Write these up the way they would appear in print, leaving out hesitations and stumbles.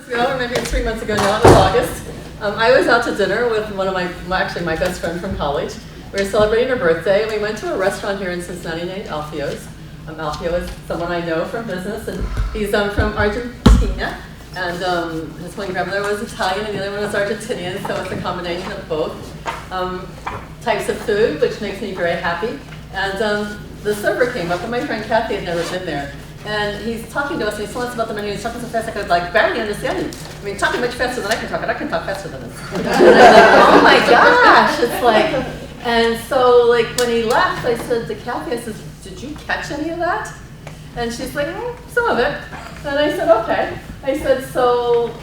months ago, or maybe 3 months ago now, it was August, I was out to dinner with one of actually my best friend from college. We were celebrating her birthday, and we went to a restaurant here in Cincinnati named Alfio's. Alfio is someone I know from business, and he's from Argentina. And his one grandmother was Italian, and the other one was Argentinian, so it's a combination of both types of food, which makes me very happy. And the server came up, and my friend Kathy had never been there. And he's talking to us, and he's telling us about the menu. He's talking so fast I could barely understand him. I mean, talking much faster than I can talk, and I can talk faster than this. And I'm like, oh my gosh, it's like, and so like when he left, I said to Kathy, I said, did you catch any of that? And she's like, some of it. And I said, okay. I said, so,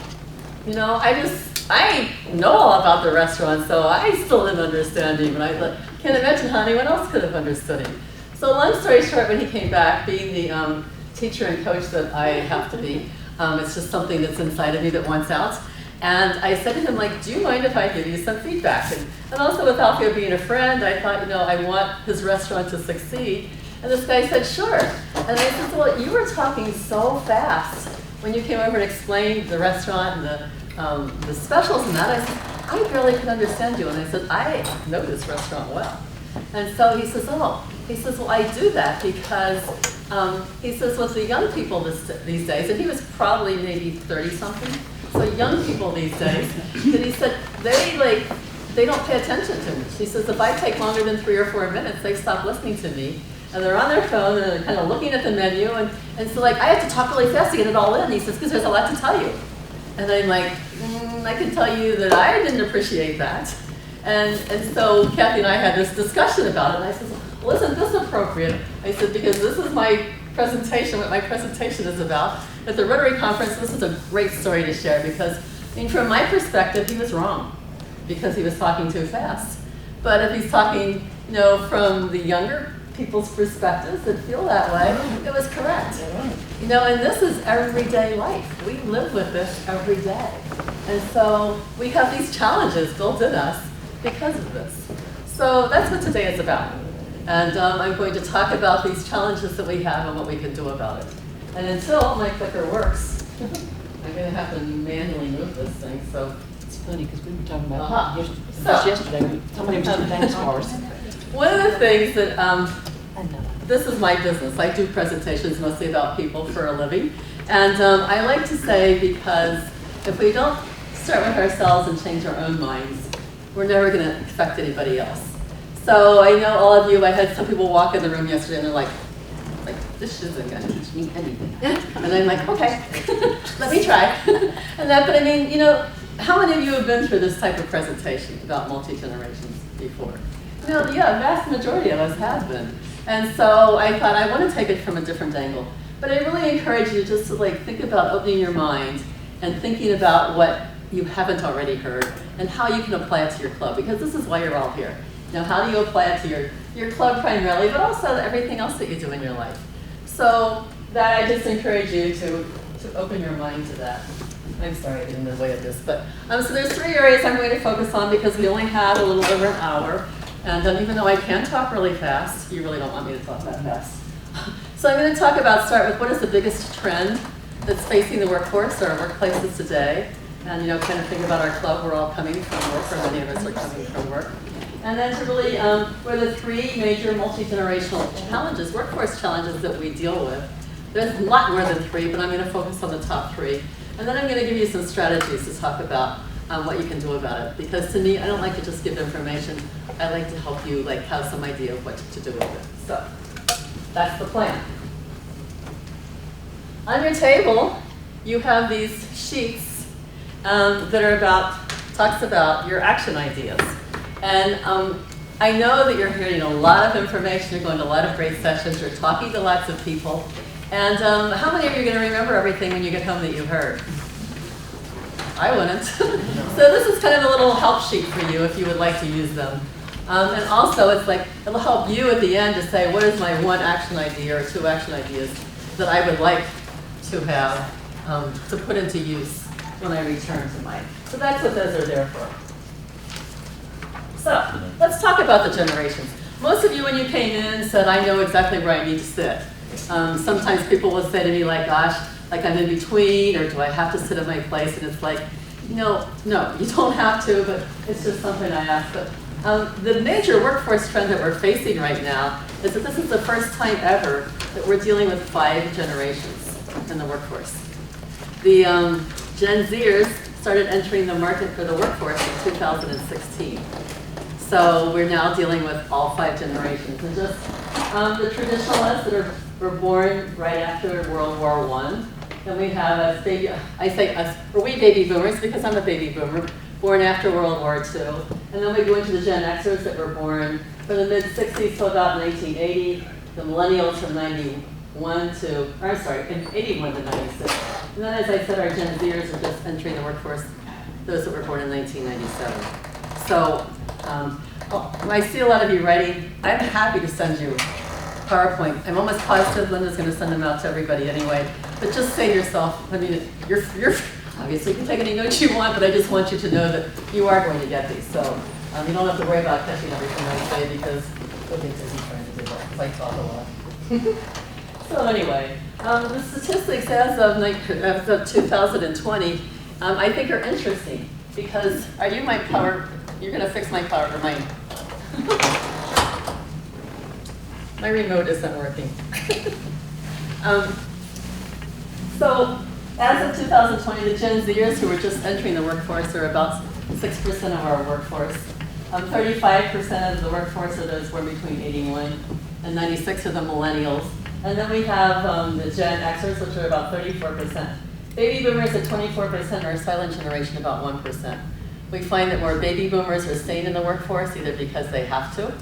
you know, I know all about the restaurant, so I still didn't understand him. And I can't imagine how anyone else could have understood him. So long story short, when he came back, being the teacher and coach that I have to be, it's just something that's inside of me that wants out. And I said to him, like, do you mind if I give you some feedback? And also with Alfio being a friend, I thought, you know, I want his restaurant to succeed. And this guy said, sure. And I said, well, you were talking so fast when you came over and explained the restaurant and the specials and that. I said, I barely could understand you. And I said, I know this restaurant well. And so he says, oh. He says, well, I do that because, he says, with the young people these days, and he was probably maybe 30-something, so young people these days, that he said, they don't pay attention to me. He says, if I take longer than 3 or 4 minutes, they stop listening to me. And they're on their phone and they're kind of looking at the menu. And so like, I have to talk really fast to get it all in. He says, because there's a lot to tell you. And I'm like, I can tell you that I didn't appreciate that. And so Kathy and I had this discussion about it. And I said, well, isn't this appropriate? I said, because this is my presentation, what my presentation is about. At the Rotary Conference, this is a great story to share because, I mean, from my perspective, he was wrong because he was talking too fast. But if he's talking, you know, from the younger people's perspectives that feel that way, it was correct. You know, and this is everyday life. We live with this every day. And so we have these challenges built in us because of this. So that's what today is about. And I'm going to talk about these challenges that we have and what we can do about it. And until my clicker works, I'm going to have to manually move this thing. So it's funny because we were talking about yesterday. Somebody was doing things for us. One of the things that, this is my business. I do presentations mostly about people for a living. And I like to say, because if we don't start with ourselves and change our own minds, we're never going to affect anybody else. So I know all of you, I had some people walk in the room yesterday and they're like, this isn't going to teach me anything. And I'm like, okay, let me try. But I mean, you know, how many of you have been through this type of presentation about multi-generations before? You know, yeah, a vast majority of us have been. And so I thought I want to take it from a different angle. But I really encourage you just to like think about opening your mind and thinking about what you haven't already heard and how you can apply it to your club, because this is why you're all here. Now, how do you apply it to your club primarily, but also everything else that you do in your life? So that I just encourage you to open your mind to that. I'm sorry I didn't avoid this, but so there's 3 areas I'm going to focus on because we only have a little over an hour. And even though I can talk really fast, you really don't want me to talk that fast. So I'm going to start with what is the biggest trend that's facing the workforce or our workplaces today. And, you know, kind of think about our club. We're all coming from work, or many of us are coming from work. And then to really, what are the 3 major multi-generational challenges, workforce challenges that we deal with. There's a lot more than 3, but I'm going to focus on the top 3. And then I'm going to give you some strategies to talk about what you can do about it. Because to me, I don't like to just give information. I like to help you have some idea of what to do with it. So that's the plan. On your table, you have these sheets that are talks about your action ideas. And I know that you're hearing a lot of information, you're going to a lot of great sessions, you're talking to lots of people. And how many of you are going to remember everything when you get home that you heard? I wouldn't. So this is kind of a little help sheet for you if you would like to use them. And also it's like, it'll help you at the end to say, what is my 1 action idea or 2 action ideas that I would like to have to put into use when I return to mine. So that's what those are there for. So let's talk about the generations. Most of you, when you came in, said, I know exactly where I need to sit. Sometimes people will say to me like, gosh, like I'm in between, or do I have to sit in my place? And it's like, no, you don't have to, but it's just something I ask. But the major workforce trend that we're facing right now is that this is the first time ever that we're dealing with 5 generations in the workforce. The Gen Zers started entering the market for the workforce in 2016. So we're now dealing with all 5 generations. And just the traditionalists that were born right after World War I. And we have us baby, I say us, or we baby boomers because I'm a baby boomer, born after World War II. And then we go into the Gen Xers that were born from the mid-60s till about 1980, the millennials from 81 to, or I'm sorry, 81 to 96. And then as I said, our Gen Zers are just entering the workforce, those that were born in 1997. So I see a lot of you writing. I'm happy to send you PowerPoint. I'm almost positive Linda's going to send them out to everybody anyway. But just say to yourself, I mean, you're obviously you can take any notes you want, but I just want you to know that you are going to get these. So you don't have to worry about catching everything I say because you'll be busy trying to do that because I talk a lot. So anyway, the statistics as of 2020, I think are interesting because are you my power? You're going to fix my power or mine. My remote isn't working. So as of 2020, the Gen Zers who were just entering the workforce are about 6% of our workforce. 35% of the workforce are those born between 81 and 96 are the millennials. And then we have the Gen Xers, which are about 34%. Baby boomers at 24% are a silent generation, about 1%. We find that more baby boomers are staying in the workforce either because they have to,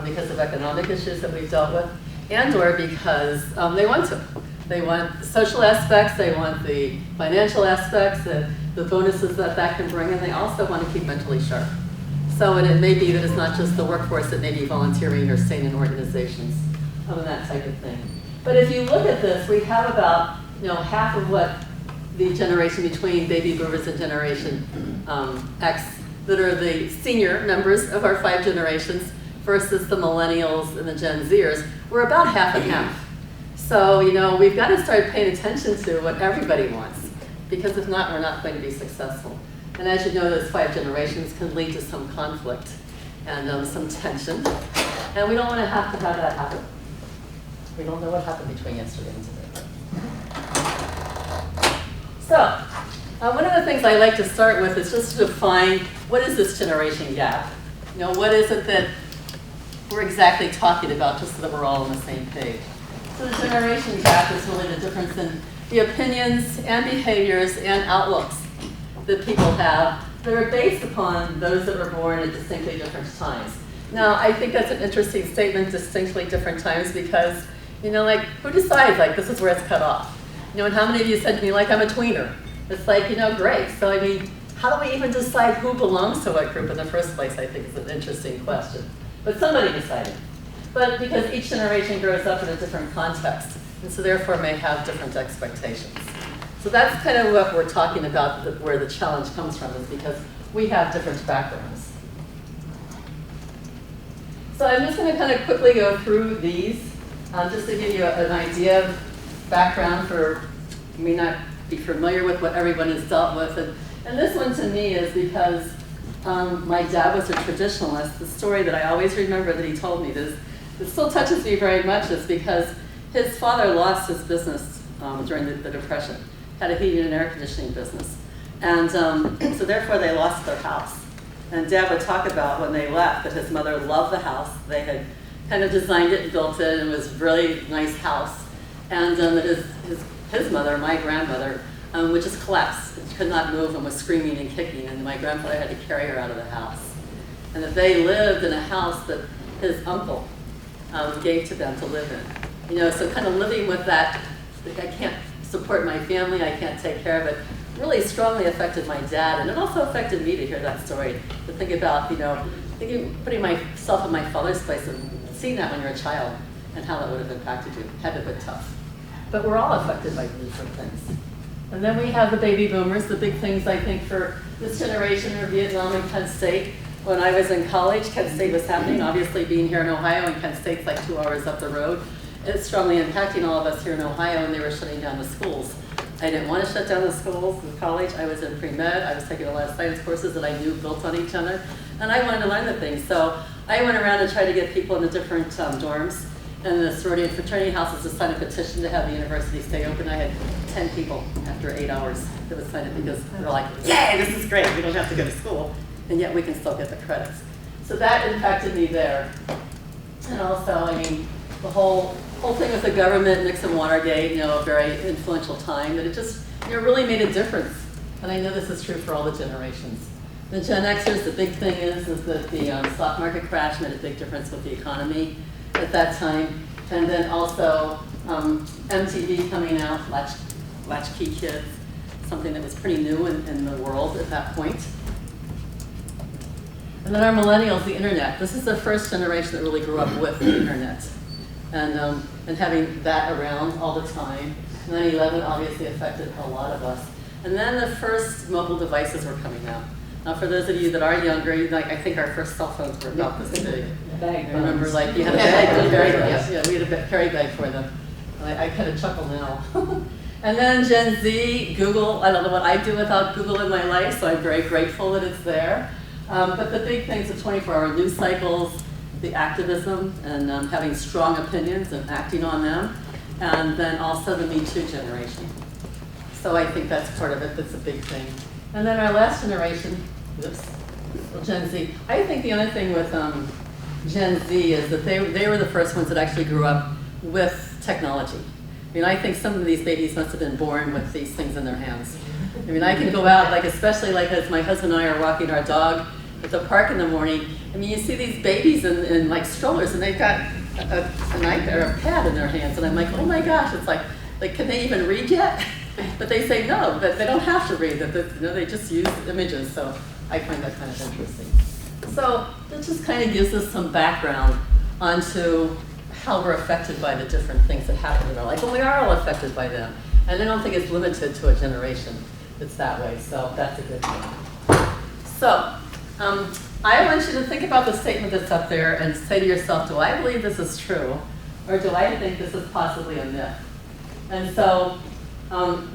because of economic issues that we've dealt with, and or because they want to. They want the social aspects, they want the financial aspects, the bonuses that can bring, and they also want to keep mentally sharp. So and it may be that it's not just the workforce, it may be volunteering or staying in organizations and that type of thing. But if you look at this, we have about half of what the generation between baby boomers and Generation X that are the senior members of our 5 generations versus the millennials and the Gen Zers. We're about half and half. So, we've got to start paying attention to what everybody wants, because if not, we're not going to be successful. And as you know, those 5 generations can lead to some conflict and some tension. And we don't want to have that happen. We don't know what happened between yesterday and today. So, one of the things I like to start with is just to define what is this generation gap? What is it that we're exactly talking about, just so that we're all on the same page. So the generation gap is really the difference in the opinions and behaviors and outlooks that people have that are based upon those that were born at distinctly different times. Now, I think that's an interesting statement, distinctly different times, because, who decides, this is where it's cut off? And how many of you said to me, I'm a tweener? It's great. So, I mean, how do we even decide who belongs to what group in the first place, I think is an interesting question. But somebody decided. But because each generation grows up in a different context, and so therefore may have different expectations. So that's kind of what we're talking about, where the challenge comes from, is because we have different backgrounds. So I'm just going to kind of quickly go through these, just to give you an idea of background for, you may not be familiar with what everyone has dealt with. And this one to me is because my dad was a traditionalist. The story that I always remember that he told me, that still touches me very much, is because his father lost his business during the Depression, had a heating and air conditioning business. And so therefore they lost their house. And Dad would talk about when they left that his mother loved the house. They had kind of designed it and built it, and it was a really nice house. And that his mother, my grandmother, would just collapse. She could not move and was screaming and kicking, and my grandfather had to carry her out of the house. And that they lived in a house that his uncle gave to them to live in. So kind of living with that, I can't support my family, I can't take care of it, really strongly affected my dad, and it also affected me to hear that story, to think about, putting myself in my father's place and seeing that when you're a child and how that would have impacted you. Had to have been tough. But we're all affected by different things. And then we have the baby boomers, the big things I think for this generation are Vietnam and Kent State. When I was in college, Kent State was happening, obviously being here in Ohio, and Kent State's 2 hours up the road. It's strongly impacting all of us here in Ohio, and they were shutting down the schools. I didn't want to shut down the schools, the college. I was in pre-med. I was taking a lot of science courses that I knew built on each other. And I wanted to learn the things. So I went around and tried to get people in the different dorms and the sorority and fraternity houses to sign a petition to have the university stay open. I had 10 people after 8 hours that would sign it because they're like, yay, this is great. We don't have to go to school. And yet we can still get the credits. So that impacted me there. And also, I mean, the whole thing with the government, Nixon, Watergate, a very influential time, that it just, really made a difference. And I know this is true for all the generations. The Gen Xers, the big thing is that the stock market crash made a big difference with the economy at that time. And then also MTV coming out, Latchkey Kids, something that was pretty new in the world at that point. And then our millennials, the internet. This is the first generation that really grew up with the internet. And having that around all the time. 9/11 obviously affected a lot of us. And then the first mobile devices were coming out. Now for those of you that are younger, I think our first cell phones were about this big. Bag. I remember you had a bag, yeah, we had a carry bag for them. And I kind of chuckle now. And then Gen Z, Google, I don't know what I'd do without Google in my life, so I'm very grateful that it's there. But the big things, the 24-hour news cycles, the activism, and having strong opinions and acting on them, and then also the Me Too generation. So I think that's part of it, that's a big thing. And then our last generation, Gen Z. I think the other thing with Gen Z is that they were the first ones that actually grew up with technology. I mean, I think some of these babies must have been born with these things in their hands. I mean, I can go out, especially as my husband and I are walking our dog at the park in the morning. I mean, you see these babies in strollers, and they've got an iPad or a pad in their hands, and I'm like, oh my gosh, it's like can they even read yet? But they say no, that they don't have to read, that they just use images. So I find that kind of interesting. So this just kind of gives us some background onto how we're affected by the different things that happen in our life, and we are all affected by them. And I don't think it's limited to a generation that's that way. So that's a good thing. So. I want you to think about the statement that's up there and say to yourself, do I believe this is true, or do I think this is possibly a myth? And so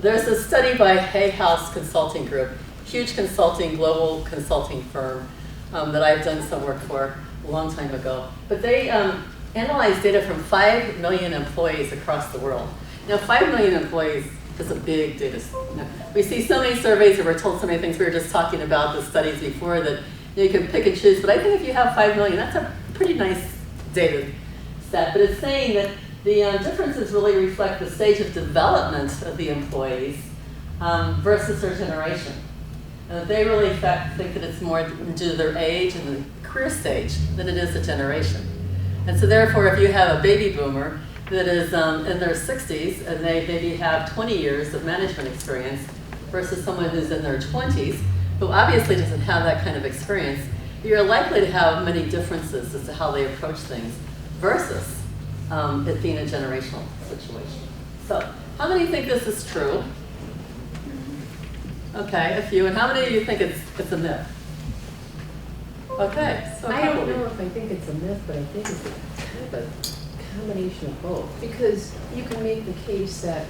there's a study by Hay House Consulting Group, huge global consulting firm that I've done some work for a long time ago. But they analyzed data from 5 million employees across the world. Now, 5 million employees is a big data set. We see so many surveys and we're told so many things. We were just talking about the studies before that you can pick and choose, but I think if you have 5 million, that's a pretty nice data set. But it's saying that the differences really reflect the stage of development of the employees versus their generation. And that they really think that it's more due to their age and the career stage than it is the generation. And so therefore, if you have a baby boomer that is in their 60s and they maybe have 20 years of management experience versus someone who's in their 20s, who obviously doesn't have that kind of experience, you're likely to have many differences as to how they approach things versus it being a generational situation. So, how many think this is true? Okay, a few. And how many of you think it's a myth? Okay, so I don't know if I think it's a myth, but I think it's kind of a combination of both. Because you can make the case that,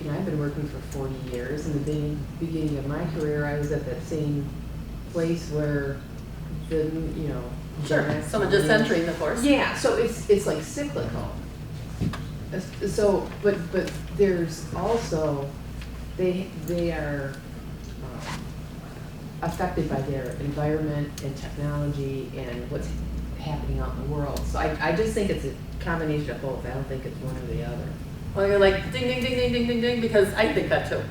I've been working for 40 years. In the beginning of my career, I was at that same place where Sure, someone just entering the force. Yeah, so it's like cyclical. So, but there's also, they are affected by their environment and technology and what's happening out in the world. So I just think it's a combination of both. I don't think it's one or the other. Well, you're like ding, ding, ding, ding, ding, ding, ding, because I think that too.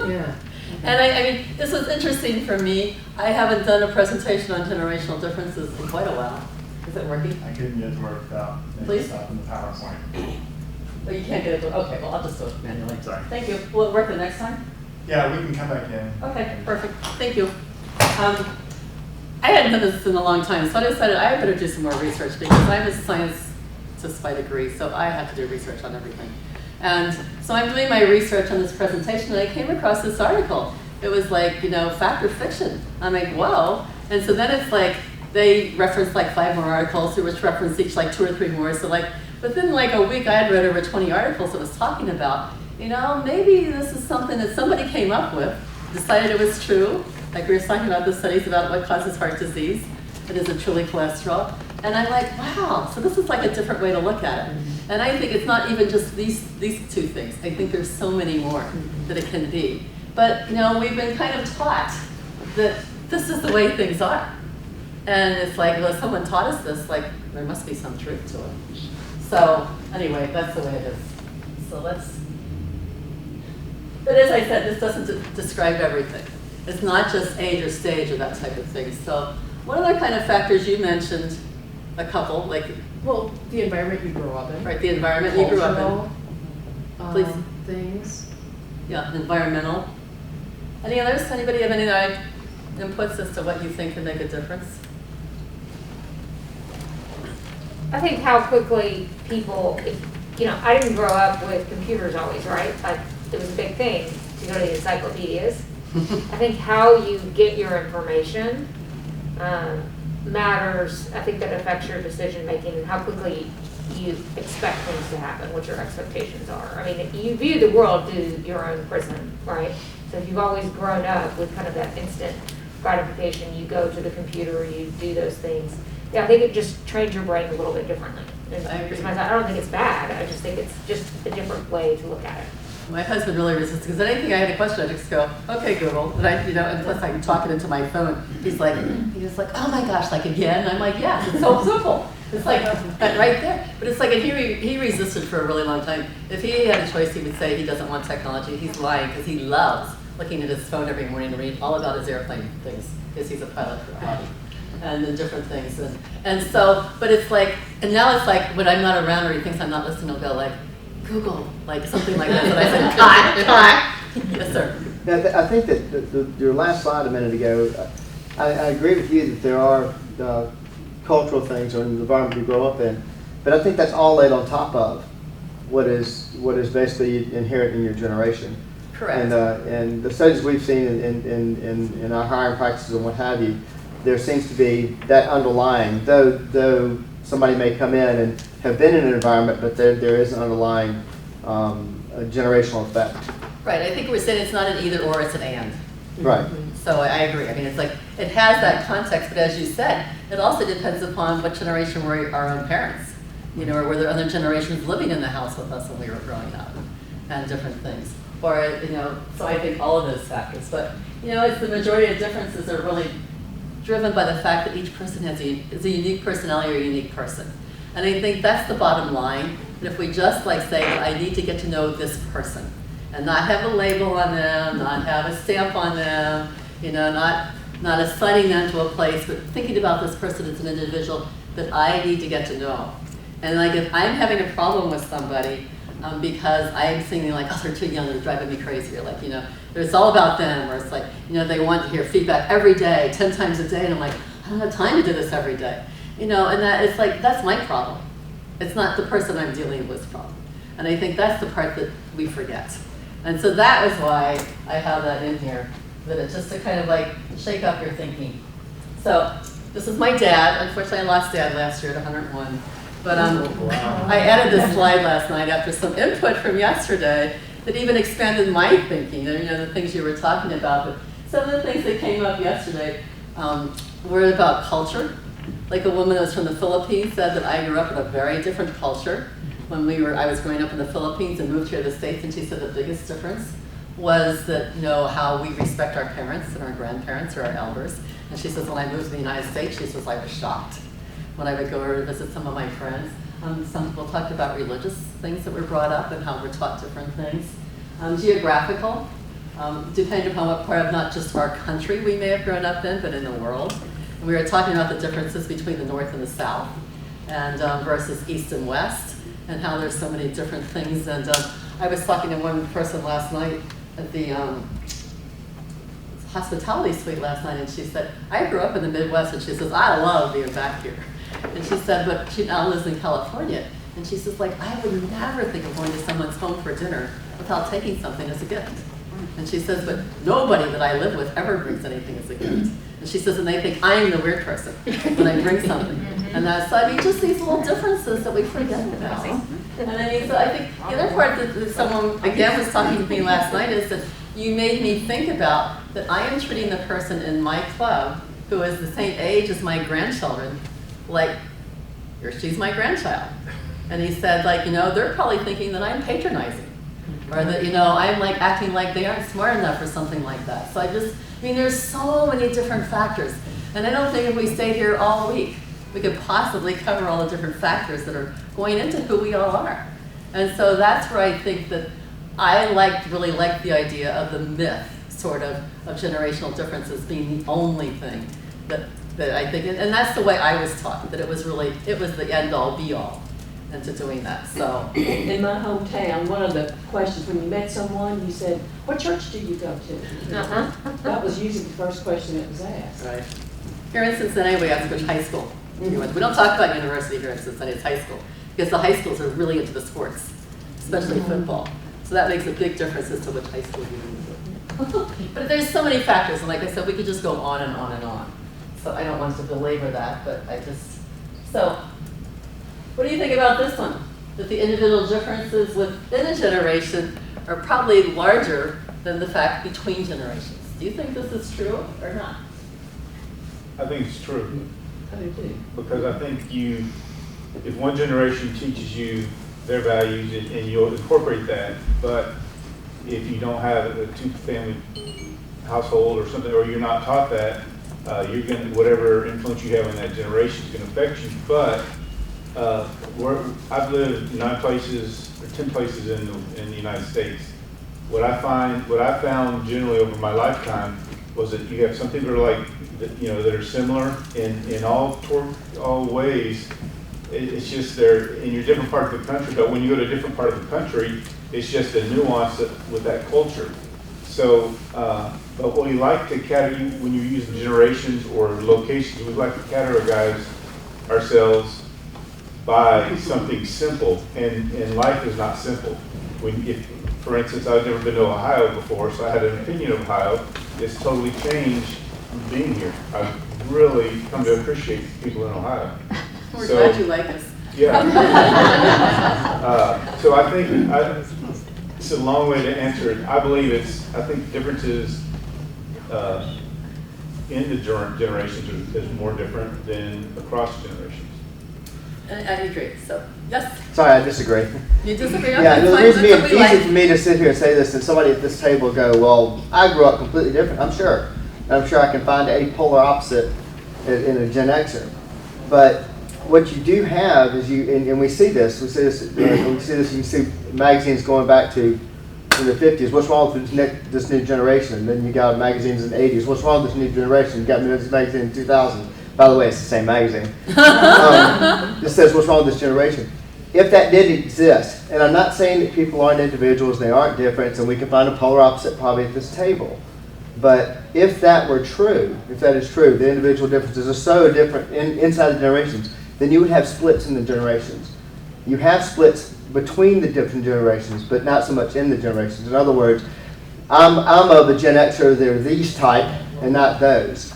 Yeah. And I mean, this was interesting for me. I haven't done a presentation on generational differences in quite a while. Is it working? I couldn't get it to work without Please? stuff in the PowerPoint. Oh, you can't get it to, okay, well, I'll just do it manually. Sorry. Thank you. Will it work the next time? Yeah, we can come back in. Okay, perfect. Thank you. I hadn't done this in a long time, so I decided I better do some more research because I'm a scientist by degree, so I have to do research on everything. And so I'm doing my research on this presentation, and I came across this article. It was like, fact or fiction. I'm like, whoa. And so then it's like, they referenced 5 more articles, which referenced each 2 or 3 more. So within a week, I had read over 20 articles that was talking about you know, maybe this is something that somebody came up with, decided it was true, like we were talking about the studies about what causes heart disease, it isn't truly cholesterol, and I'm like, wow, so this is like a different way to look at it. And I think it's not even just these two things, I think there's so many more that it can be. But, you know, we've been kind of taught that this is the way things are. And it's like, well, if someone taught us this, like, there must be some truth to it. So, anyway, that's the way it is. So but as I said, this doesn't describe everything. It's not just age or stage or that type of thing. So, what other kind of factors you mentioned? A couple, like, Well, the environment you grow up in. right, the environment you grew up Cultural, Please. things. in. Yeah, environmental. Any others? Anybody have any other inputs as to what you think can make a difference? I think how quickly people, you know, I didn't grow up with computers always, right? Like, it was a big thing to go to the encyclopedias. I think how you get your information matters. I think that affects your decision making and how quickly you expect things to happen, what your expectations are. I mean, you view the world through your own prism, right? So if you've always grown up with kind of that instant gratification, you go to the computer, you do those things. Yeah, I think it just trains your brain a little bit differently. And I agree. I don't think it's bad. I just think it's just a different way to look at it. My husband really resists because anything I had a question, I just go, okay, Google, and I, you know, and plus I can talk it into my phone. He's like, oh my gosh, like again? And I'm like, yes, it's so simple. It's like right there. But it's like, and he resisted for a really long time. If he had a choice, he would say he doesn't want technology. He's lying because he loves looking at his phone every morning to read all about his airplane things because he's a pilot for a hobby. And the different things, and so, but it's like, and now it's like when I'm not around or he thinks I'm not listening, he'll go like, Google, like something like that. And I said, cut. Yes, sir. Now, I think that your last slide a minute ago, I agree with you that there are cultural things or the environment you grow up in, but I think that's all laid on top of what is basically inherent in your generation. Correct. And the studies we've seen in our hiring practices and what have you, there seems to be that underlying, though somebody may come in and have been in an environment, but there is an underlying generational effect. Right, I think we're saying it's not an either or, it's an and. Right. So I agree. I mean, it's like, it has that context, but as you said, it also depends upon what generation were our own parents. You know, or were there other generations living in the house with us when we were growing up, and different things. Or, you know, so I think all of those factors. But, you know, it's the majority of differences are really driven by the fact that each person is a unique personality or a unique person. And I think that's the bottom line. And if we just like say, well, I need to get to know this person and not have a label on them, not have a stamp on them, you know, not assigning them to a place, but thinking about this person as an individual that I need to get to know. And like if I'm having a problem with somebody because I'm thinking like, oh, they're too young, they're driving me crazy, or like, you know, it's all about them, or it's like, you know, they want to hear feedback every day, 10 times a day, and I'm like, I don't have time to do this every day. You know, and that it's like, that's my problem. It's not the person I'm dealing with problem. And I think that's the part that we forget. And so that was why I have that in here, that it's just to kind of like shake up your thinking. So this is my dad. Unfortunately, I lost dad last year at 101. But I added this slide last night after some input from yesterday that even expanded my thinking, and you know, the things you were talking about. But some of the things that came up yesterday were about culture. Like a woman that was from the Philippines said that I grew up in a very different culture. When I was growing up in the Philippines and moved here to the States, and she said the biggest difference was that, you know, how we respect our parents and our grandparents or our elders. And she says when I moved to the United States, she says I was shocked when I would go over to visit some of my friends. Some people talked about religious things that were brought up and how we're taught different things. Geographical, depending upon what part of not just our country we may have grown up in, but in the world. And we were talking about the differences between the North and the South, and versus East and West, and how there's so many different things. And I was talking to one person last night at the hospitality suite last night, and she said, I grew up in the Midwest, and she says, I love being back here. And she said, but she now lives in California. And she says, like, I would never think of going to someone's home for dinner without taking something as a gift. And she says, but nobody that I live with ever brings anything as a gift. And she says, and they think I'm the weird person when I bring something. And that's, I mean, just these little differences that we forget about. And I mean, so I think the other part that someone, again, was talking to me last night is that you made me think about that I am treating the person in my club who is the same age as my grandchildren, like, she's my grandchild. And he said, like, they're probably thinking that I'm patronizing. Or that, I'm like acting like they aren't smart enough or something like that. So there's so many different factors. And I don't think if we stayed here all week, we could possibly cover all the different factors that are going into who we all are. And so that's where I think that I really like the idea of the myth, sort of generational differences being the only thing that I think, and that's the way I was taught, that it was the end all be all into doing that, so. In my hometown, one of the questions, when you met someone, you said, what church do you go to? That was usually the first question that was asked. Right. Here in Cincinnati, we have to go to high school. We don't talk about university here in Cincinnati, it's high school. Because the high schools are really into the sports, especially football. So that makes a big difference as to which high school you go to. But there's so many factors, and like I said, we could just go on and on and on. So I don't want to belabor that, but so what do you think about this one? That the individual differences within a generation are probably larger than the fact between generations. Do you think this is true or not? I think it's true. I do too. Because I think if one generation teaches you their values and you'll incorporate that, but if you don't have a two-family household or something, or you're not taught that, whatever influence you have in that generation is going to affect you. But I've lived 9 places or 10 places in the United States. What I found generally over my lifetime was that you have some people that are that are similar in all ways. It's just they're in your different part of the country, but when you go to a different part of the country, it's just a nuance with that culture. So, but what we like to when you use generations or locations, we like to categorize ourselves by something simple, and life is not simple. For instance, I've never been to Ohio before, so I had an opinion of Ohio. It's totally changed being here. I've really come to appreciate people in Ohio. We're glad you like us. Yeah. So I think it's a long way to answer it. I think differences in the generations is more different than across generations. I agree. So, yes? Sorry, I disagree. You disagree? Okay, Yeah, the fine. reason That's what we it's easy like. for me to sit here and say this, and somebody at this table go, well, I grew up completely different, I'm sure. And I'm sure I can find a polar opposite in a Gen Xer. But what you do have is and we see this, you can see magazines going back to in the 50s, what's wrong with this new generation? And then you got magazines in the 80s, what's wrong with this new generation? You got this magazine in 2000. By the way, it's the same magazine. This says, what's wrong with this generation? If that didn't exist, and I'm not saying that people aren't individuals, they aren't different, and we can find a polar opposite probably at this table. But if that were true, if that is true, the individual differences are so different inside the generations, then you would have splits in the generations. You have splits between the different generations, but not so much in the generations. In other words, I'm of a Gen Xer, they're these type, and not those.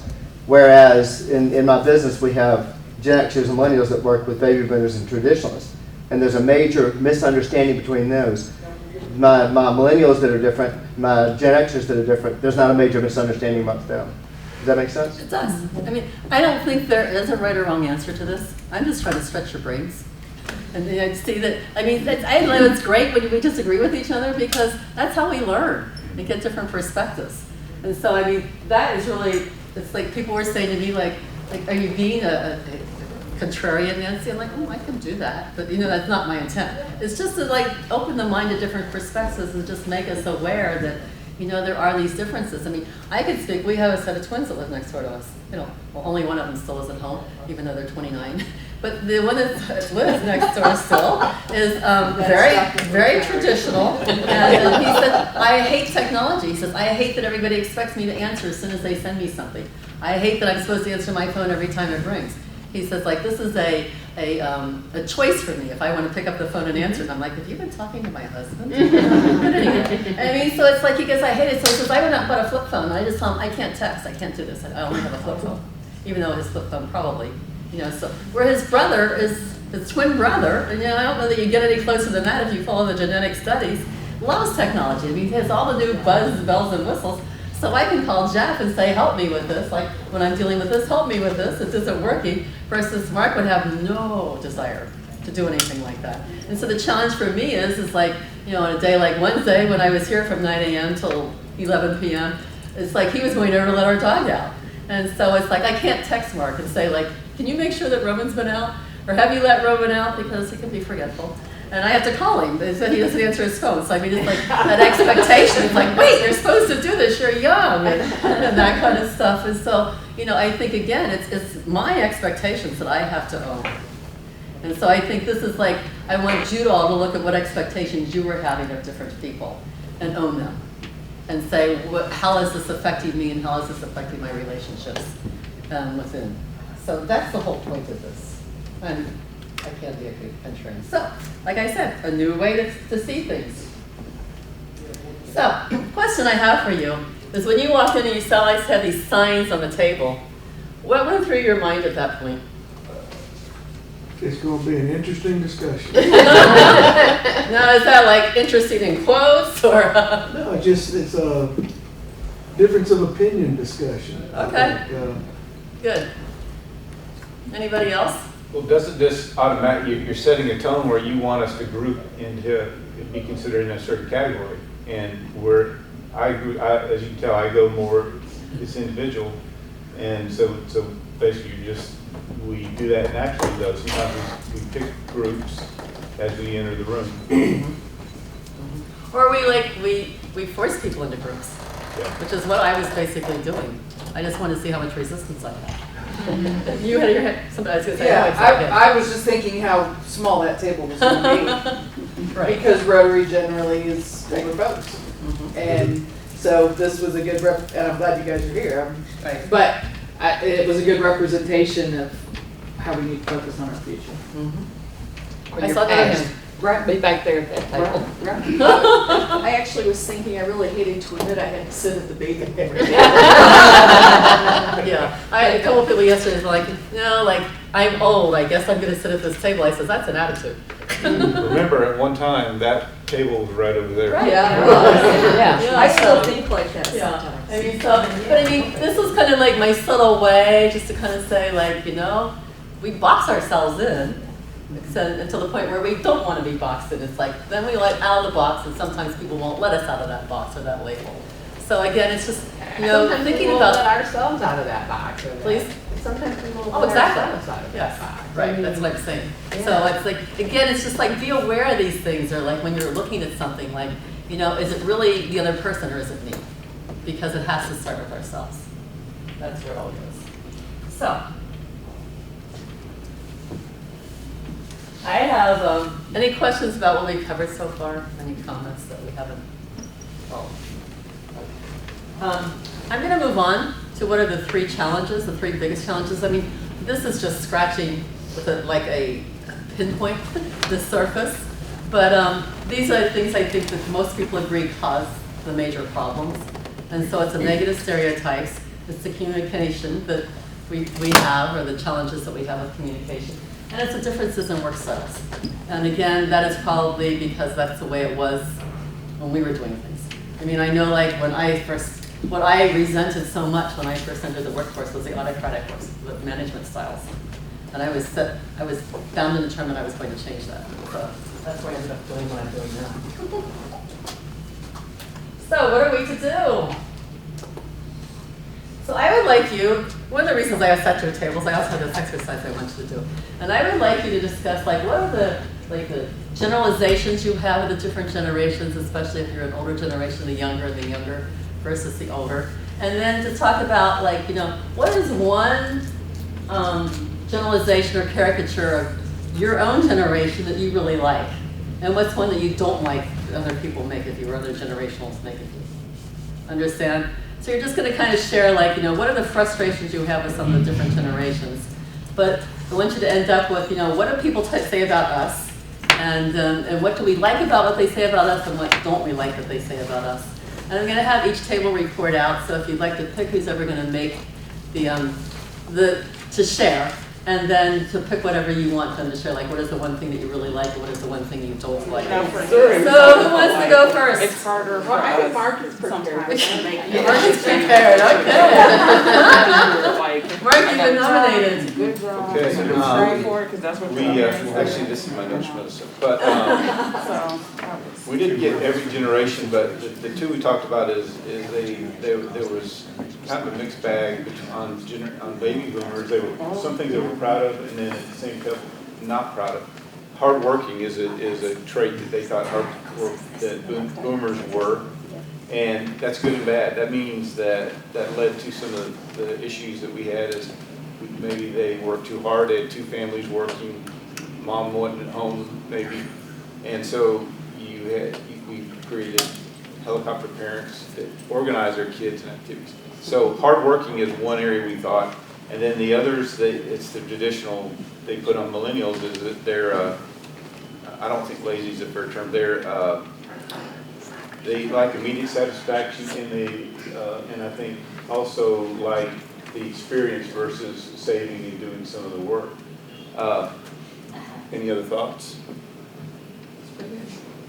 Whereas in my business, we have Gen Xers and millennials that work with baby boomers and traditionalists. And there's a major misunderstanding between those. My millennials that are different, my Gen Xers that are different, there's not a major misunderstanding amongst them. Does that make sense? It does. I mean, I don't think there is a right or wrong answer to this. I'm just trying to stretch your brains. And I see that, I mean, I know it's great when we disagree with each other because that's how we learn and get different perspectives. And so, I mean, that is really, it's like people were saying to me, like are you being a contrarian, Nancy? I'm like, I can do that. But, that's not my intent. It's just to, open the mind to different perspectives and just make us aware that, there are these differences. I mean, I could speak, we have a set of twins that live next door to us. Well, only one of them still isn't home, even though they're 29. But the one that lives next door still is very, very traditional. And he said, I hate technology. He says, I hate that everybody expects me to answer as soon as they send me something. I hate that I'm supposed to answer my phone every time it rings. He says, this is a choice for me if I want to pick up the phone and answer. And I'm like, have you been talking to my husband? But anyway, I mean, so it's he goes, I hate it. So he says, I went out and bought a flip phone. And I just tell him, I can't text. I can't do this. I only have a flip phone. Even though his flip phone probably, so where his brother is his twin brother, and I don't know that you get any closer than that if you follow the genetic studies, loves technology. I mean, he has all the new buzz, bells, and whistles. So I can call Jeff and say, help me with this. Like, when I'm dealing with this, help me with this. It isn't working. Versus Mark would have no desire to do anything like that. And so the challenge for me is like, on a day like Wednesday, when I was here from 9 a.m. till 11 p.m., it's like he was going over to let our dog out. And so it's like, I can't text Mark and say, like, can you make sure that Roman's been out? Or have you let Roman out? Because he can be forgetful. And I have to call him, but he doesn't answer his phone. So I mean, it's like that expectation. It's like, wait, you're supposed to do this, you're young, and that kind of stuff. And so, I think, again, it's my expectations that I have to own. And so I think this is like, I want you all to look at what expectations you were having of different people and own them. And say, how is this affecting me and how is this affecting my relationships within? So that's the whole point of this. And I can't be a good contrarian. So, like I said, a new way to see things. So, question I have for you is when you walked in and you saw I had these signs on the table, what went through your mind at that point? It's going to be an interesting discussion. Now, is that like interesting in quotes or? No, it's a difference of opinion discussion. Okay. Good. Anybody else? Well, doesn't this automatically, you're setting a tone where you want us to group into, be considered in a certain category. And as you can tell, I go more, it's individual. And so basically we do that naturally though. Sometimes we pick groups as we enter the room. Or we force people into groups, which is what I was basically doing. I just want to see how much resistance I have. You had your hand, somebody was going to say. Yeah, I was just thinking how small that table was going to be. Right. Because Rotary generally is bigger folks. And so this was a good and I'm glad you guys are here. Right. But it was a good representation of how we need to focus on our future. I saw that hand. Right, be back there at that table. Right. I actually was thinking, I really hated to admit I had to sit at the baby table. Yeah, I had a couple people yesterday like, I'm old, I guess I'm going to sit at this table. I said, that's an attitude. Remember, at one time, that table was right over there. Right. Yeah. I still think like that Yeah, sometimes. I mean, this was kind of like my subtle way just to kind of say, like, we box ourselves in until the point where we don't want to be boxed in. It's like, then we let out of the box, and sometimes people won't let us out of that box or that label. So again, it's just, Sometimes thinking we won't about let ourselves out of that box. Please? Sometimes we won't Oh, let exactly. ourselves out of Yes, that box. right, that's what I'm saying. So Yeah. it's like, again, it's just like, be aware of these things, or like when you're looking at something, like, is it really the other person or is it me? Because it has to start with ourselves. That's where it all goes. So, I have, any questions about what we covered so far? Any comments that we haven't? I'm going to move on to what are the three challenges, the three biggest challenges. I mean, this is just scratching with a pinpoint the surface, but these are the things I think that most people agree cause the major problems. And so it's the negative stereotypes, it's the communication that we have, or the challenges that we have with communication, and it's the differences in work styles. And again, that is probably because that's the way it was when we were doing things. I mean, I know like what I resented so much when I first entered the workforce was the autocratic management styles. And I was bound and determined I was going to change that. So that's why I ended up doing what I'm doing now. So what are we to do? So I would like you, one of the reasons I sat your tables, I also had this exercise I want you to do. And I would like you to discuss what are the generalizations you have with the different generations, especially if you're an older generation, the younger versus the older. And then to talk about what is one generalization or caricature of your own generation that you really like? And what's one that you don't like that other people make of you or other generationals make of you? Understand? So you're just going to kind of share what are the frustrations you have with some of the different generations. But I want you to end up with, what do people say about us? And what do we like about what they say about us, and what don't we like that they say about us? And I'm going to have each table report out, so if you'd like to pick who's ever going to make to share. and then to pick whatever you want them to share, like what is the one thing that you really like and what is the one thing you don't like. So who wants to go first? It's harder for Well, I think us Mark is prepared. Mark is prepared, okay. Mark, you've been nominated. Good job. Okay, Try for it, because that's what We, we're actually, this is my notes for this, but, So, we didn't get every generation, but the two we talked about is there was kind of a mixed bag on baby boomers. Some things they were proud of, and then at the same time, not proud of. Hardworking is a trait that they thought that boomers were, and that's good and bad. That means that led to some of the issues that we had is maybe they worked too hard, they had two families working, mom wasn't at home maybe, and so we created helicopter parents that organize their kids and activities. So hardworking is one area we thought, and then the others, it's the traditional they put on millennials is that they're, I don't think lazy is a fair term, they like immediate satisfaction and I think also like the experience versus saving and doing some of the work. Any other thoughts?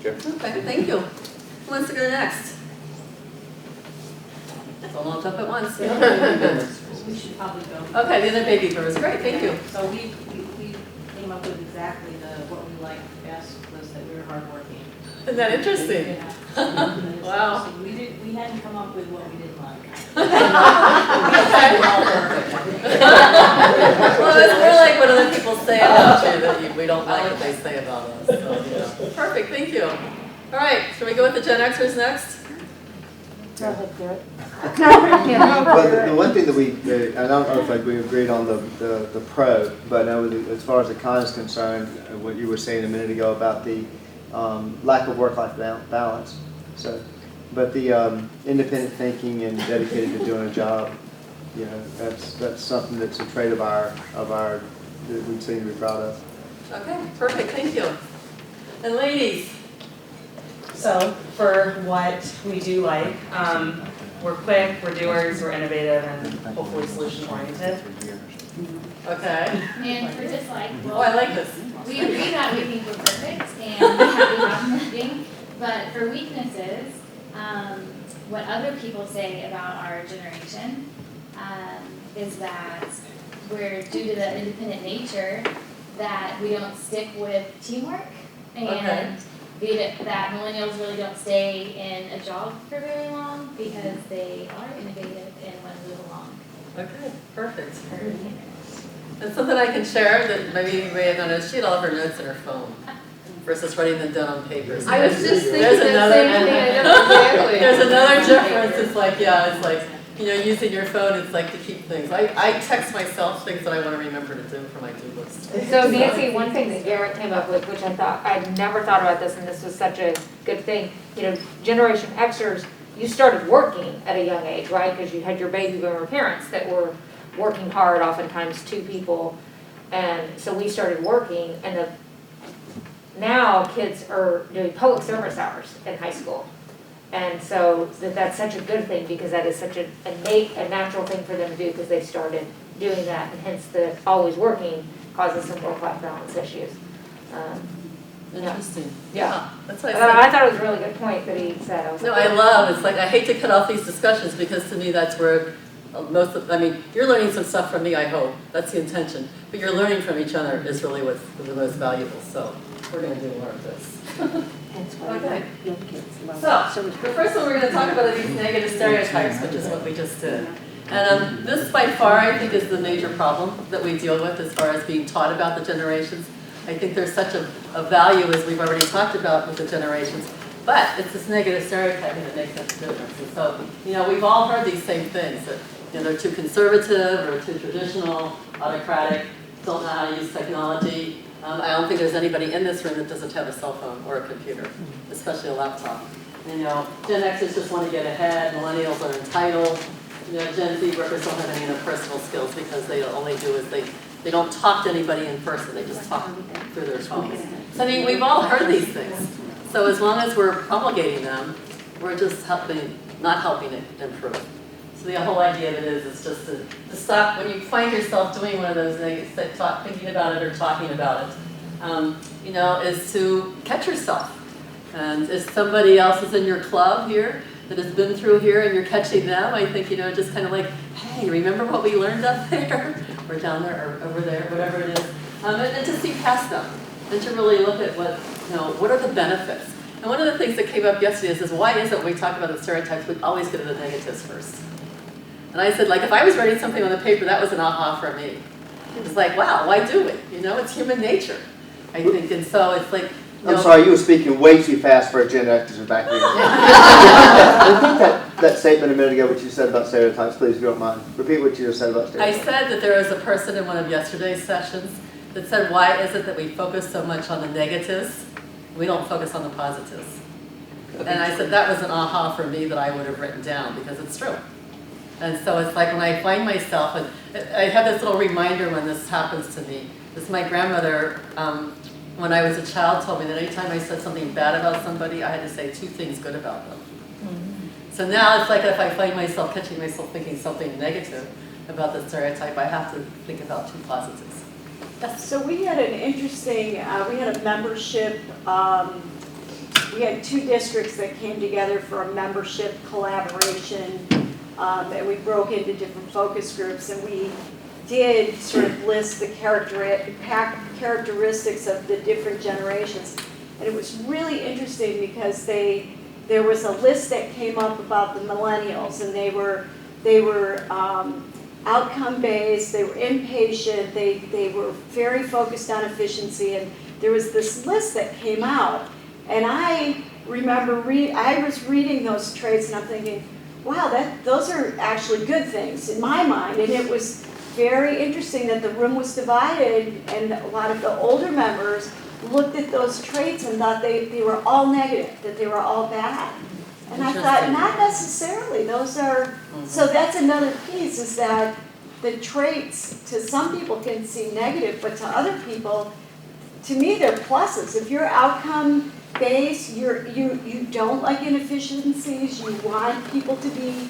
Okay. Okay, thank you. Who wants to go next? Don't all jump at once. We should probably go. Okay, the other baby boomers, great, thank you. So we came up with exactly what we liked best was that we were hardworking. Isn't that interesting? Yeah. Wow. So we hadn't come up with what we didn't like. Well, it's more like what other people say about you that we don't like what they say about us. So, yeah. Perfect, thank you. All right, shall we go with the Gen Xers next? Go ahead, Garrett. Well, the one thing that I don't know if we agreed on the pro, but I know as far as the con is concerned, what you were saying a minute ago about the lack of work-life balance. So, but the independent thinking and dedicated to doing a job, you know, that's something that's a trait of our that we seem to be proud of. Okay, perfect, thank you. And ladies? So for what we do like, we're quick, we're doers, we're innovative, and hopefully solution oriented. Okay. And for dislike, Oh, I like this. we agree that we think we're perfect and we have nothing, but for weaknesses, what other people say about our generation is that we're due to the independent nature that we don't stick with teamwork and that millennials really don't stay in a job for very long because they are innovative and want to move along. Okay, perfect. And something I can share that maybe you may have noticed, she had all of her notes in her phone versus writing them down on papers. I was just thinking There's the another- same thing. I know exactly. There's another difference. It's like, yeah, it's like, you know, using your phone, it's like to keep things. I text myself things that I want to remember to do for my do list. So Nancy, one thing that Garrett came up with, which I'd never thought about this, and this was such a good thing, you know, Generation Xers, you started working at a young age, right? Because you had your baby boomer parents that were working hard, oftentimes two people, and so we started working, and now kids are doing public service hours in high school. And so that's such a good thing because that is such a natural thing for them to do because they started doing that, and hence the always working causes some work-life balance issues. Interesting. Yeah. That's what I said. I thought it was a really good point that he said. No, I love, it's like, I hate to cut off these discussions because to me that's where most of, I mean, you're learning some stuff from me, I hope. That's the intention. But you're learning from each other is really what's the most valuable. So we're going to do more of this. Okay. So the first one we're going to talk about are these negative stereotypes, which is what we just did. And this by far I think is the major problem that we deal with as far as being taught about the generations. I think there's such a value, as we've already talked about with the generations, but it's this negative stereotyping that makes such a difference. And so, you know, we've all heard these same things, that you know, they're too conservative or too traditional, autocratic, don't know how to use technology. I don't think there's anybody in this room that doesn't have a cell phone or a computer, especially a laptop. And, you know, Gen Xers just want to get ahead, millennials are entitled, you know, Gen Z workers don't have any interpersonal skills because they only do is they don't talk to anybody in person, they just talk through their phones. So I mean, we've all heard these things. So as long as we're promulgating them, we're just not helping it improve. So the whole idea of it is just to stop, when you find yourself doing one of those things, thinking about it or talking about it, is to catch yourself. And if somebody else is in your club here that has been through here and you're catching them, I think, just kind of like, hey, remember what we learned up there? Or down there, or over there, whatever it is. And to see past them, and to really look at what are the benefits. And one of the things that came up yesterday is why is it when we talk about the stereotypes, we always go to the negatives first? And I said, like, if I was writing something on the paper, that was an aha for me. It was like, wow, why do we? It's human nature, I think. And so it's like, I'm sorry, you were speaking way too fast for a Gen Xer back there. Repeat that statement a minute ago, what you said about stereotypes, please, if you don't mind. Repeat what you just said about stereotypes. I said that there was a person in one of yesterday's sessions that said, why is it that we focus so much on the negatives? We don't focus on the positives. And I said that was an aha for me that I would have written down because it's true. And so it's like when I find myself, and I have this little reminder when this happens to me. This my grandmother, when I was a child, told me that anytime I said something bad about somebody, I had to say 2 things good about them. Mm-hmm. So now it's like if I find myself catching myself thinking something negative about the stereotype, I have to think about 2 positives. Yes. So we had an interesting, we had a membership, we had 2 districts that came together for a membership collaboration, and we broke into different focus groups, and we did sort of list the characteristics of the different generations. And it was really interesting because there was a list that came up about the millennials, and they were outcome-based, they were impatient, they were very focused on efficiency, and there was this list that came out. And I remember I was reading those traits, and I'm thinking, wow, those are actually good things in my mind. And it was very interesting that the room was divided, and a lot of the older members looked at those traits and thought they were all negative, that they were all bad. And I thought, not necessarily. Those are, so that's another piece, is that the traits to some people can seem negative, but to other people, to me, they're pluses. If you're outcome based, you don't like inefficiencies, you want people to be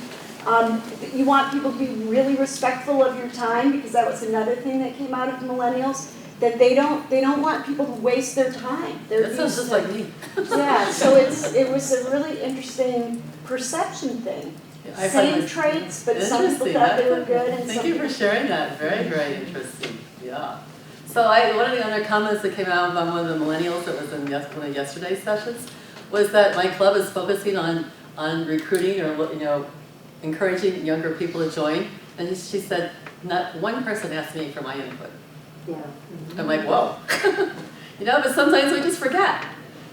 really respectful of your time, because that was another thing that came out of millennials, that they don't want people to waste their time. That sounds just like me. Yeah, so it was a really interesting perception thing. Yeah, Same traits, but some people thought they were good, and Thank you for sharing that. Very, very interesting. Yeah. So one of the other comments that came out from one of the millennials that was in one of yesterday's sessions was that my club is focusing on recruiting or encouraging younger people to join. And she said, not one person asked me for my input. Yeah. Mm-hmm. I'm like, whoa. But sometimes we just forget.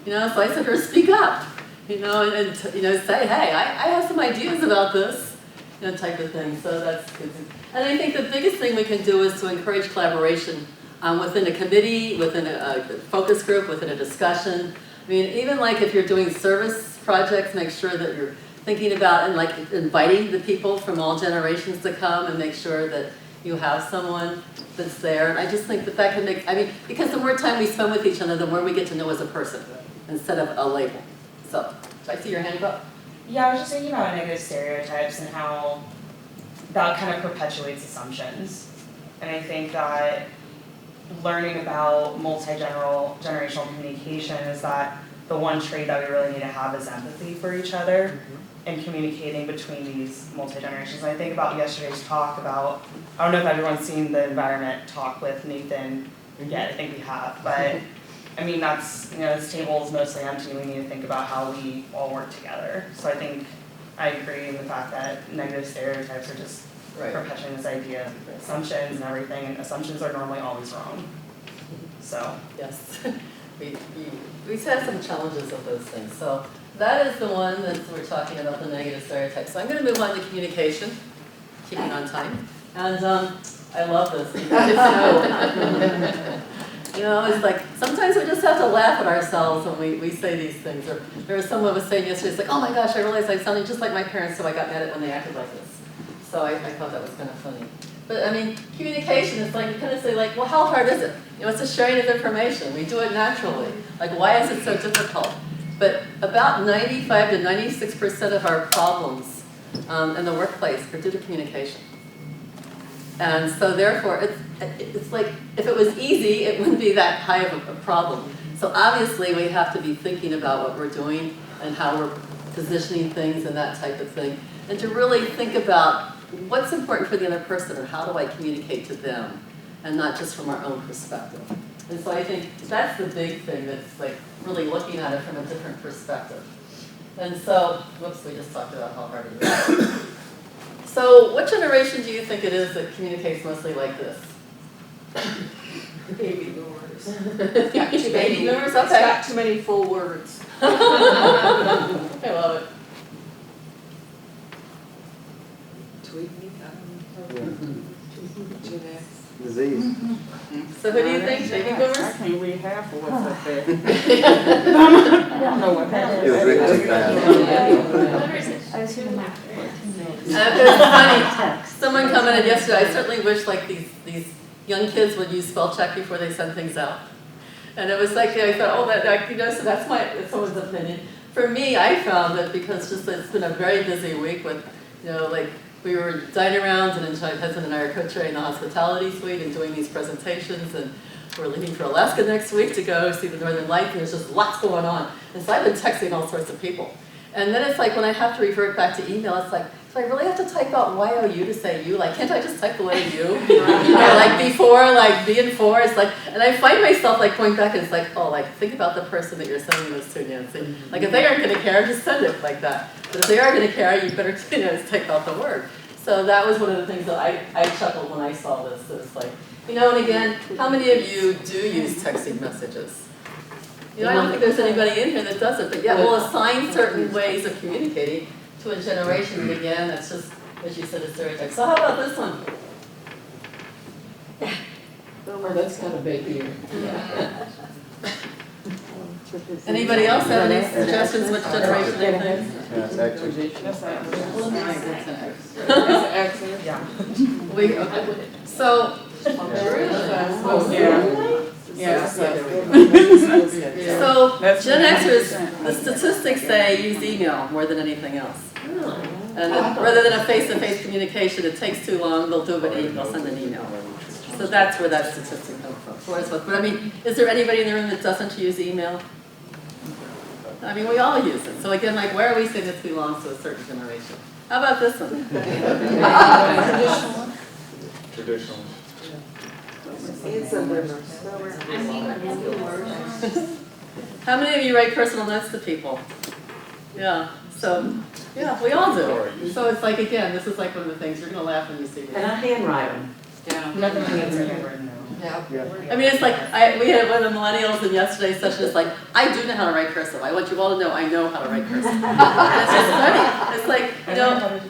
So I said to her, speak up. And say, hey, I have some ideas about this, type of thing. So that's good. And I think the biggest thing we can do is to encourage collaboration within a committee, within a focus group, within a discussion. I mean, even like if you're doing service projects, make sure that you're thinking about and like inviting the people from all generations to come, and make sure that you have someone that's there. And I just think that can make, because the more time we spend with each other, the more we get to know as a person instead of a label. So, did I see your hand up? Yeah, I was just thinking about negative stereotypes and how that kind of perpetuates assumptions. And I think that learning about multi-generational communication is that the one trait that we really need to have is empathy for each other and communicating between these multi-generations. And I think about yesterday's talk about, I don't know if everyone's seen the environment talk with Nathan yet, I think we have, but that's, this table is mostly empty, and we need to think about how we all work together. So I think I agree in the fact that negative stereotypes are just perpetuating this idea of assumptions and everything, and assumptions are normally always wrong. So. Yes, we had some challenges of those things. So that is the one that we're talking about, the negative stereotypes. So I'm going to move on to communication, keeping on time. And I love this. It's like sometimes we just have to laugh at ourselves when we say these things. Or there was someone was saying yesterday, it's like, oh my gosh, I realized I sounded just like my parents, so I got mad at when they acted like this. So I thought that was kind of funny. But communication is like, you kind of say like, well, how hard is it? It's a sharing of information. We do it naturally. Like, why is it so difficult? But about 95 to 96% of our problems in the workplace are due to communication. And so therefore, it's like, if it was easy, it wouldn't be that high of a problem. So obviously, we have to be thinking about what we're doing and how we're positioning things and that type of thing. And to really think about what's important for the other person and how do I communicate to them, and not just from our own perspective. And so I think that's the big thing, that's like really looking at it from a different perspective. And so, whoops, we just talked about how hard it is. So what generation do you think it is that communicates mostly like this? Baby boomers. Baby boomers, It's okay. got too many full words. I love it. Tweet me, Gen X. Disease. So who do you think, baby boomers? I can't read half of what's up there. I don't know what half It was written too fast. I was human after. It's funny, someone commented yesterday, I certainly wish like these young kids would use spell check before they send things out. And it was like, I thought, oh, so that's someone's opinion. For me, I found that because just it's been a very busy week with, like we were dining around, and my husband and I are co-chairing the hospitality suite and doing these presentations, and we're leaving for Alaska next week to go see the Northern Lights, and there's just lots going on. And so I've been texting all sorts of people. And then it's like when I have to revert back to email, it's like, do I really have to type out Y-O-U to say you? Like, can't I just type the letter U? Like before, like B and for, it's like, and I find myself like going back and it's like, oh, like think about the person that you're sending this to, Nancy. Like if they aren't gonna care, just send it like that. But if they are gonna care, you better just type out the word. So that was one of the things that I chuckled when I saw this. It was like, and again, how many of you do use texting messages? I don't think there's anybody in here that does it, but yet we'll assign certain ways of communicating to a generation, and again, that's just, as you said, a stereotype. So how about this one? Oh, that's kind of big here. Anybody else have any suggestions which generation they think? Yeah, actually. So, Yeah. so Gen Xers, the statistics say use email more than anything else. And then, rather than a face-to-face communication, it takes too long, they'll send an email. So that's where that statistic comes from. But I mean, is there anybody in the room that doesn't use email? I mean, we all use it. So again, like, where are we saying this belongs to a certain generation? How about this one? Traditional. How many of you write personal notes to people? Yeah. So, yeah, we all do. So it's like, again, this is like one of the things, you're going to laugh when you see this. And I handwrite them. Yeah. Nothing against handwritten. I mean, it's like, we had one of the millennials in yesterday's session, it's like, I do know how to write cursive. I want you all to know I know how to write cursive. And it's just funny. It's like,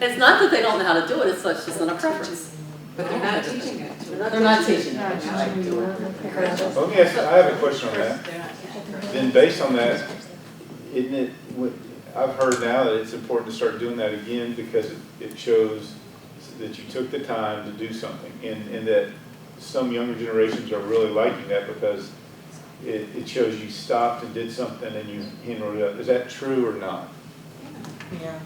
it's not that they don't know how to do it, it's just not a preference. But they're not teaching it. They're not teaching it. Let me ask, I have a question on that. Then based on that, isn't it, I've heard now that it's important to start doing that again because it shows that you took the time to do something, and that some younger generations are really liking that because it shows you stopped and did something and you handwrote it up. Is that true or not? Yeah.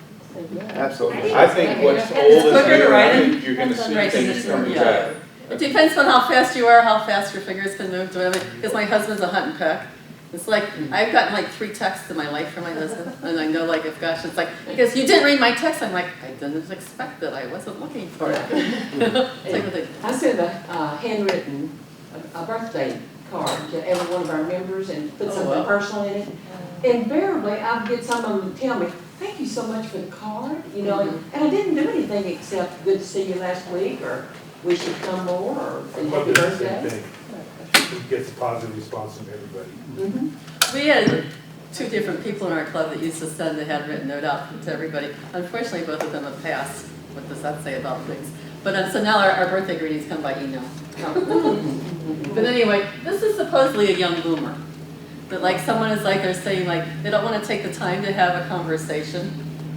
Absolutely. I think what's old is new. I think you're going to see things coming back. It depends on how fast you are, how fast your fingers can move. Because my husband's a hunt and peck. It's like, I've gotten like 3 texts in my life from my husband. And I know like, if gosh, it's like, because you didn't read my text. I'm like, I didn't expect it. I wasn't looking for it. I send a handwritten, a birthday card to every one of our members and put something personal in it. Invariably, I'll get some of them to tell me, thank you so much for the card, and I didn't do anything except good to see you last week, or wish you'd come more, or happy birthday. It gets a positive response from everybody. We had 2 different people in our club that used to send a handwritten note out to everybody. Unfortunately, both of them have passed. What does that say about things? But so now our birthday greetings come by email. But anyway, this is supposedly a young boomer. That like someone is like, they're saying like, they don't want to take the time to have a conversation.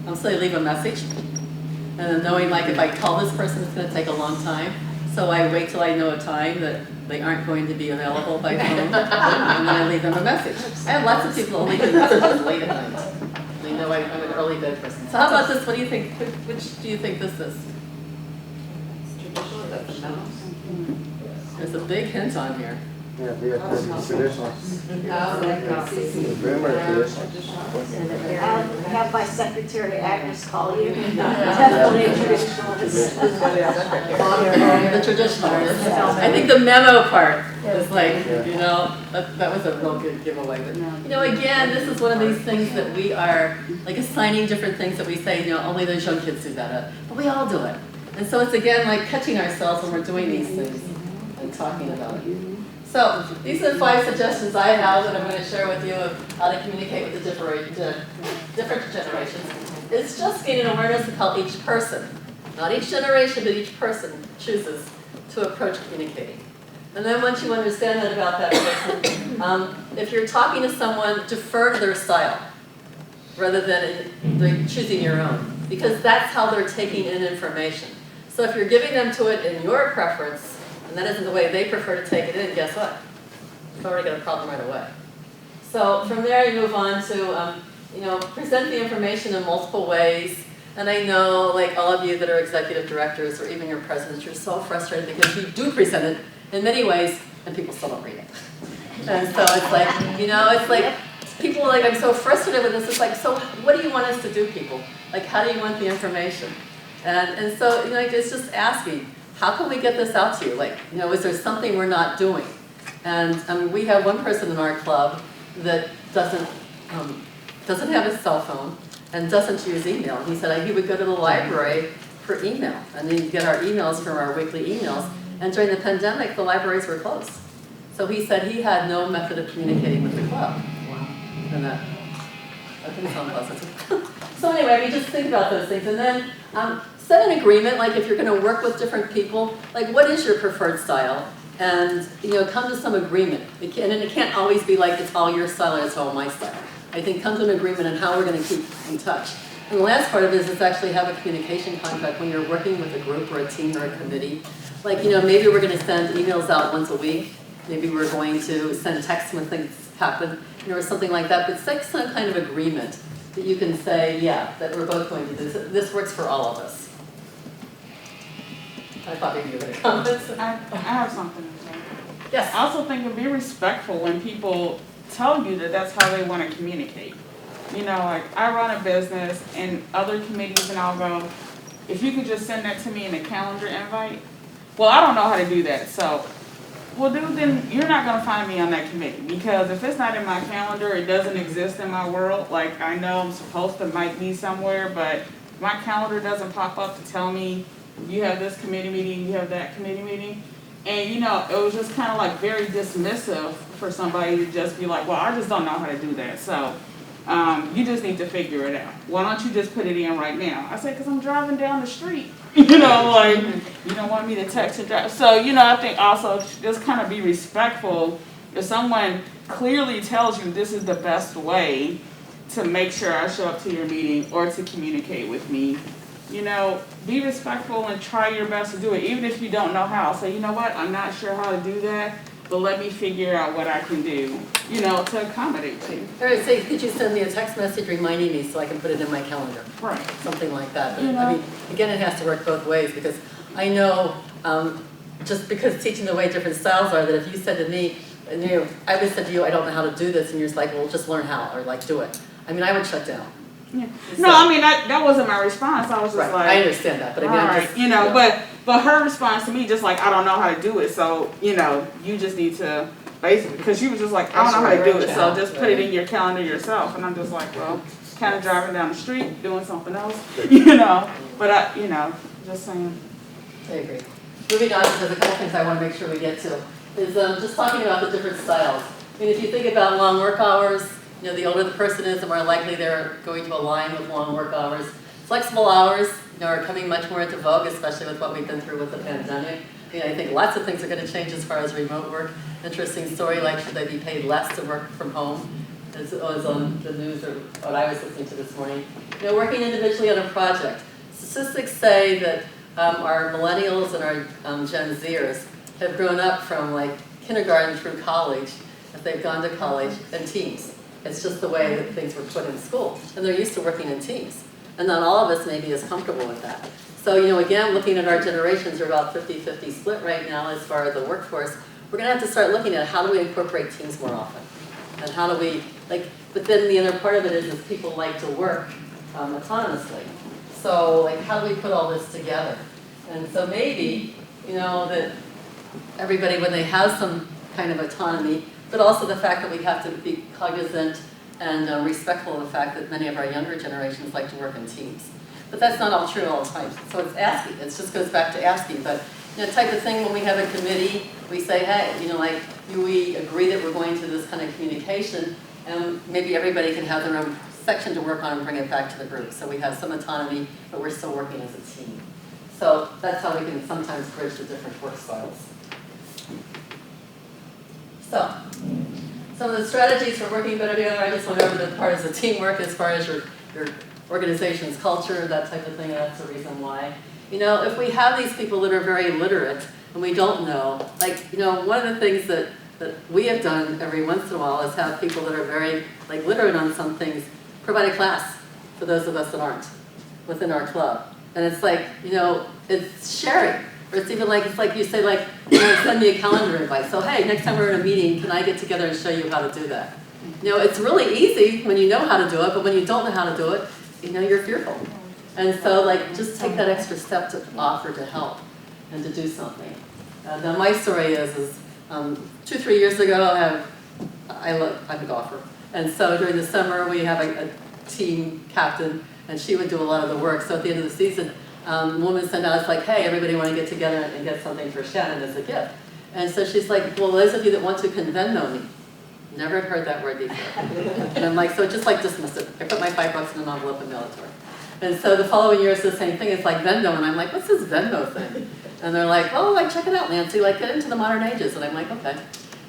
So they leave a message. And then knowing like, if I call this person, it's going to take a long time. So I wait till I know a time that they aren't going to be available by phone. And then I leave them a message. I have lots of people who leave me messages late at night. know I'm an early bed person. So how about this? What do you think? Which do you think this is? There's a big hint on here. Yeah, the traditional. The boomer traditional. I'll have my secretary Agnes call you. Definitely traditionalist. The traditionalist. I think the memo part is like, you know, that was a real good giveaway. But, you know, again, this is one of these things that we are like assigning different things that we say, you know, only those young kids do that, but we all do it. And so it's again like catching ourselves when we're doing these things and talking about it. So these are the 5 suggestions I have that I'm going to share with you of how to communicate with the different generations. It's just gaining awareness of how each person, not each generation, but each person chooses to approach communicating. And then once you understand that about that person, if you're talking to someone, defer to their style rather than choosing your own, because that's how they're taking in information. So if you're giving them to it in your preference, and that isn't the way they prefer to take it in, guess what? You've already got a problem right away. So from there you move on to, you know, present the information in multiple ways. And I know, like all of you that are executive directors or even your presidents, you're so frustrated because you do present it in many ways and people still don't read it. And so it's like, you know, it's like people are like, I'm so frustrated with this. It's like, so what do you want us to do, people? Like, how do you want the information? And so, you know, it's just asking, how can we get this out to you? Like, you know, is there something we're not doing? And we have one person in our club that doesn't have a cell phone and doesn't use email. He said he would go to the library for email, and then he'd get our emails from our weekly emails. And during the pandemic, the libraries were closed. So he said he had no method of communicating with the club. And that didn't sound pleasant. So anyway, we just think about those things. And then set an agreement, like if you're going to work with different people, like what is your preferred style? And, you know, come to some agreement. And it can't always be like it's all your style and it's all my style. I think come to an agreement on how we're going to keep in touch. And the last part of it is actually have a communication contract when you're working with a group or a team or a committee. Like, you know, maybe we're going to send emails out once a week. Maybe we're going to send texts when things happen, you know, or something like that. But set some kind of agreement that you can say, yeah, that we're both going to do this. This works for all of us. I thought maybe you were going to comment. I have something to say. Yes. I also think it'd be respectful when people tell you that that's how they want to communicate. You know, like I run a business and other committees and I'll go, if you could just send that to me in a calendar invite. Well, I don't know how to do that. So, well, dude, then you're not going to find me on that committee because if it's not in my calendar, it doesn't exist in my world. Like I know I'm supposed to might be somewhere, but my calendar doesn't pop up to tell me you have this committee meeting, you have that committee meeting. And, you know, it was just kind of like very dismissive for somebody to just be like, well, I just don't know how to do that. So you just need to figure it out. Why don't you just put it in right now? I said, because I'm driving down the street. You know, like, you don't want me to text and drive. So, you know, I think also just kind of be respectful. If someone clearly tells you this is the best way to make sure I show up to your meeting or to communicate with me, you know, be respectful and try your best to do it. Even if you don't know how, say, you know what, I'm not sure how to do that, but let me figure out what I can do, you know, to accommodate you. All right, say, could you send me a text message reminding me so I can put it in my calendar? Right. Something like that. But, You know? I mean, again, it has to work both ways because I know, just because teaching the way different styles are, that if you said to me, and you know, I would say to you, I don't know how to do this, and you're just like, well, just learn how, or like, do it. I mean, I would shut down. Yeah. No, I mean, that wasn't my response. I was just Right, like, I understand that, but I mean, I'm right, just, you know, yeah. but her response to me, just like, I don't know how to do it, so, you know, you just need to, basically, because she was just like, I don't know how to do it, so just put it in your calendar yourself, and I'm just like, well, kind of driving down the street, doing something else, you know, but I, you know, just saying. I agree. Moving on, there's a couple things I want to make sure we get to, is just talking about the different styles. I mean, if you think about long work hours, you know, the older the person is, the more likely they're going to align with long work hours. Flexible hours, you know, are coming much more into vogue, especially with what we've been through with the pandemic. You know, I think lots of things are going to change as far as remote work. Interesting story, like should they be paid less to work from home? As it was on the news or what I was listening to this morning. You know, working individually on a project. Statistics say that our millennials and our Gen Zers have grown up from like kindergarten through college, if they've gone to college, and teens. It's just the way that things were put in school. And they're used to working in teams. And not all of us may be as comfortable with that. So, again, looking at our generations, we're about 50-50 split right now as far as the workforce. We're gonna have to start looking at how do we incorporate teams more often? And how do we, but then the other part of it is people like to work autonomously. So, how do we put all this together? And so maybe, that everybody, when they have some kind of autonomy, but also the fact that we have to be cognizant and respectful of the fact that many of our younger generations like to work in teams. But that's not all true all the time. So it's asking, it just goes back to asking. But type of thing when we have a committee, we say, hey, do we agree that we're going to this kind of communication? And maybe everybody can have their own section to work on and bring it back to the group. So we have some autonomy, but we're still working as a team. So that's how we can sometimes bridge the different work styles. So, some of the strategies for working better together, I just went over the part as a teamwork as far as your organization's culture, that type of thing, and that's the reason why. If we have these people that are very literate and we don't know, one of the things that we have done every once in a while is have people that are very literate on some things provide a class for those of us that aren't within our club. And it's it's sharing. Or it's even it's like you say send me a calendar invite. So hey, next time we're in a meeting, can I get together and show you how to do that? It's really easy when you know how to do it, but when you don't know how to do it, you're fearful. And so just take that extra step to offer to help and to do something. Now my story is 2-3 years ago, I'm a golfer. And so during the summer, we have a team captain, and she would do a lot of the work. So at the end of the season, the woman sent out, it's hey, everybody want to get together and get something for Shannon as a gift. And so she's well, those of you that want to can Venmo me. Never had heard that word before. And I'm so just dismiss it. I put my $5 in an envelope and mail it to her. And so the following year it's the same thing, it's Venmo, and I'm what's this Venmo thing? And they're oh, check it out, Nancy, get into the modern ages. And I'm okay.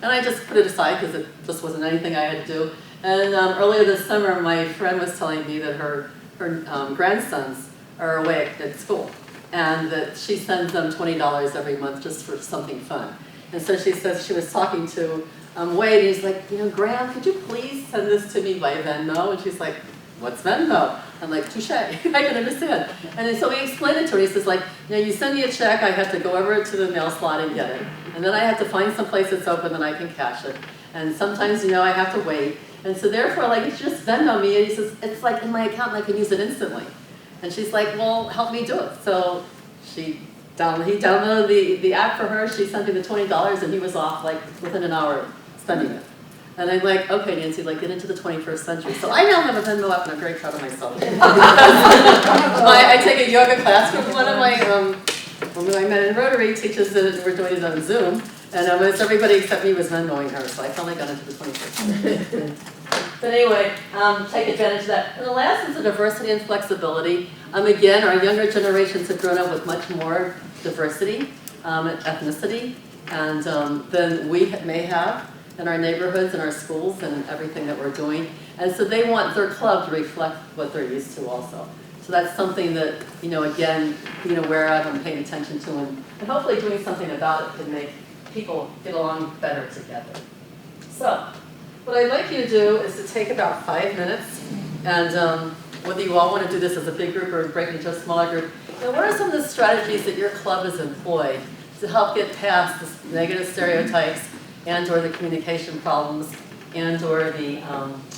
And I just put it aside because it just wasn't anything I had to do. And earlier this summer, my friend was telling me that her grandsons are away at school, and that she sends them $20 every month just for something fun. And so she says she was talking to Wade, and he's Graham, could you please send this to me by Venmo? And she's what's Venmo? I'm touche, I can understand. And then so he explained it to her. He says you send me a check, I have to go over to the mail slot and get it. And then I have to find some place that's open and I can cash it. And sometimes, I have to wait. And so therefore, it's just Venmo me. And he says, it's in my account and I can use it instantly. And she's well, help me do it. So he downloaded the app for her. She sent me the $20 and he was off within an hour spending it. And I'm okay, Nancy, get into the 21st century. So I now have a Venmo app and I'm very proud of myself. I take a yoga class from one of my, when I met in Rotary, teaches it, and we're doing it on Zoom. And almost everybody except me was Venmoing her, so I finally got into the 21st century. But anyway, take advantage of that. And the last is the diversity and flexibility. Again, our younger generations have grown up with much more diversity, ethnicity, and than we may have in our neighborhoods and our schools and everything that we're doing. And so they want their club to reflect what they're used to also. So that's something that, again, being aware of and paying attention to, and hopefully doing something about it can make people get along better together. So, what I'd like you to do is to take about 5 minutes, and whether you all want to do this as a big group or break into a smaller group, what are some of the strategies that your club has employed to help get past the negative stereotypes and or the communication problems and or the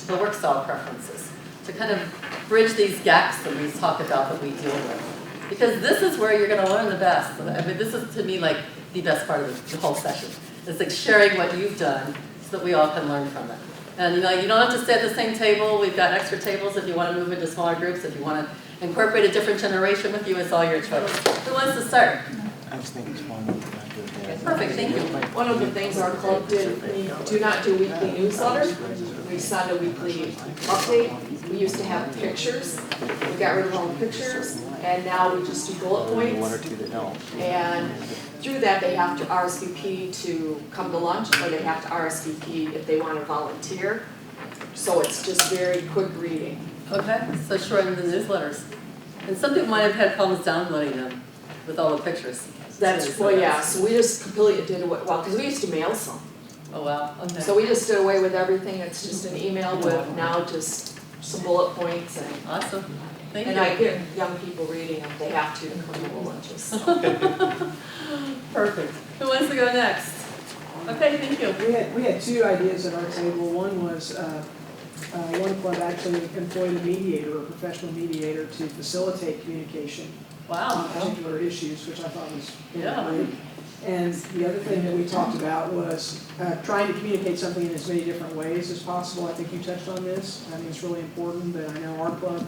work style preferences, to kind of bridge these gaps that we talk about that we deal with. Because this is where you're going to learn the best. I mean, this is to me the best part of the whole session. It's sharing what you've done so that we all can learn from it. And you don't have to stay at the same table. We've got extra tables if you want to move into smaller groups. If you want to incorporate a different generation with you, it's all your choice. Who wants to start? I was thinking small. Perfect, thank you. One of the things our club did, we do not do weekly newsletters. We send a weekly update. We used to have pictures. We got rid of all the pictures, and now we just do bullet points. One or two that don't. And through that, they have to RSVP to come to lunch, or they have to RSVP if they want to volunteer. So it's just very quick reading. Okay, so shorten the newsletters. And some people might have had problems downloading them with all the pictures. That's, well, yeah, so we just completely did it, well, because we used to mail some. Oh, wow, okay. So we just did away with everything, it's just an email with now just some bullet points and. Awesome, thank you. And I give young people reading if they have to come to lunches. So. Perfect. Who wants to go next? Okay, thank you. We had two ideas at our table. One was, one club actually employed a mediator, a professional mediator, to facilitate communication on particular issues, which I thought was great. And the other thing that we talked about was trying to communicate something in as many different ways as possible. I think you touched on this. I think it's really important that I know our club,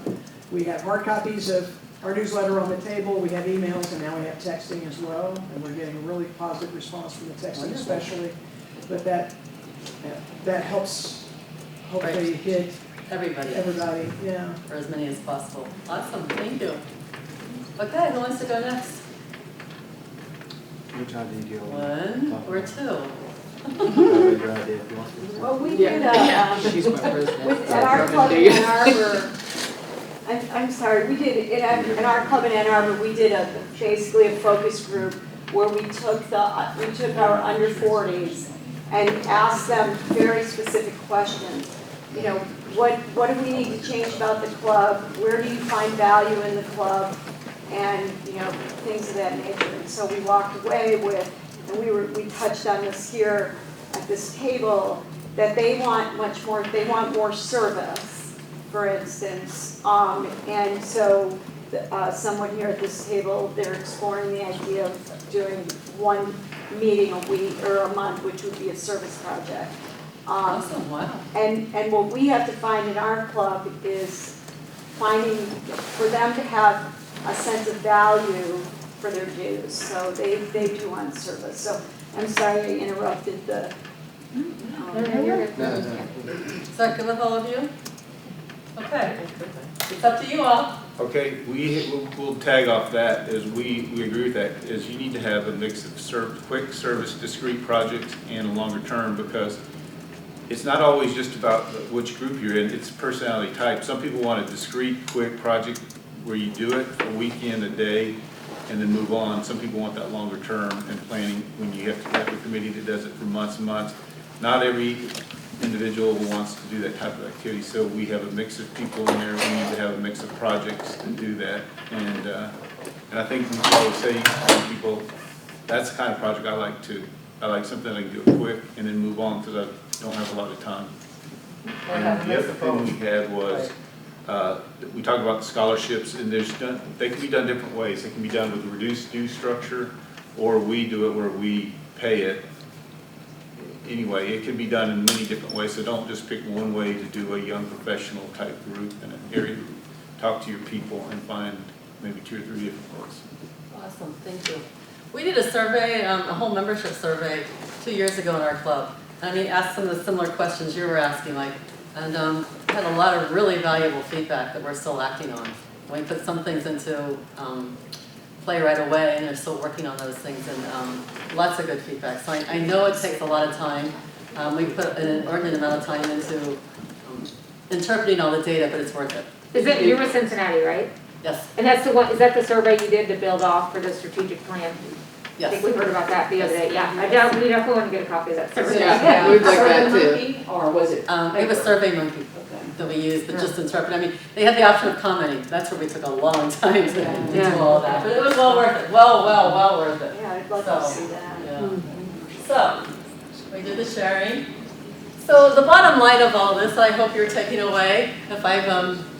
we have hard copies of our newsletter on the table, we have emails, and now we have texting as well. And we're getting a really positive response from the texting especially. But that helps hopefully hit everybody, yeah. Or as many as possible. Awesome, thank you. Okay, who wants to go next? Which idea do you want? One or two? Well, we did, at our club in Ann Arbor, I'm sorry, we did, in our club in Ann Arbor, we did basically a focus group where we took our under 40s and asked them very specific questions. You know, what do we need to change about the club? Where do you find value in the club? And, you know, things of that nature. And so we walked away with, and we touched on this here at this table, that they want more service, for instance. And so someone here at this table, they're exploring the idea of doing one meeting a week or a month, which would be a service project. Awesome, wow. And what we have to find in our club is finding, for them to have a sense of value for their dues. So they do want service. So I'm sorry I interrupted the. Is that good with all of you? Okay, it's up to you all. Okay, we'll tag off that as we agree with that, is you need to have a mix of quick service, discrete projects and a longer term, because it's not always just about which group you're in, it's personality type. Some people want a discrete, quick project where you do it a weekend, a day, and then move on. Some people want that longer term and planning when you have to have a committee that does it for months and months. Not every individual wants to do that type of activity, so we have a mix of people in there. We need to have a mix of projects to do that. And I think we always say to people, that's the kind of project I like too. I like something I can do it quick and then move on because I don't have a lot of time. And the other thing we had was, we talked about the scholarships, and they can be done different ways. They can be done with a reduced due structure, or we do it where we pay it. Anyway, it can be done in many different ways, so don't just pick one way to do a young professional type group in an area. Talk to your people and find maybe 2 or 3 different ways. Awesome, thank you. We did a survey, a whole membership survey 2 years ago in our club. And we asked some of the similar questions you were asking, Mike, and had a lot of really valuable feedback that we're still acting on. We put some things into play right away, and they're still working on those things, and lots of good feedback. So I know it takes a lot of time. We put an inordinate amount of time into interpreting all the data, but it's worth it. You're with Cincinnati, right? Yes. And that's the one, is that the survey you did to build off for the strategic plan? Yes. I think we heard about that the other day, yeah. We definitely want to get a copy of that survey. Yeah, we'd like that too. Or was it? It was SurveyMonkey that we used, but just interpret. I mean, they had the option of commenting. That's where we took a long time to do all of that. But it was well worth it. Well worth it. Yeah, I'd love to see that. Yeah. So, we did the sharing. So the bottom line of all this, I hope you're taking away, if I've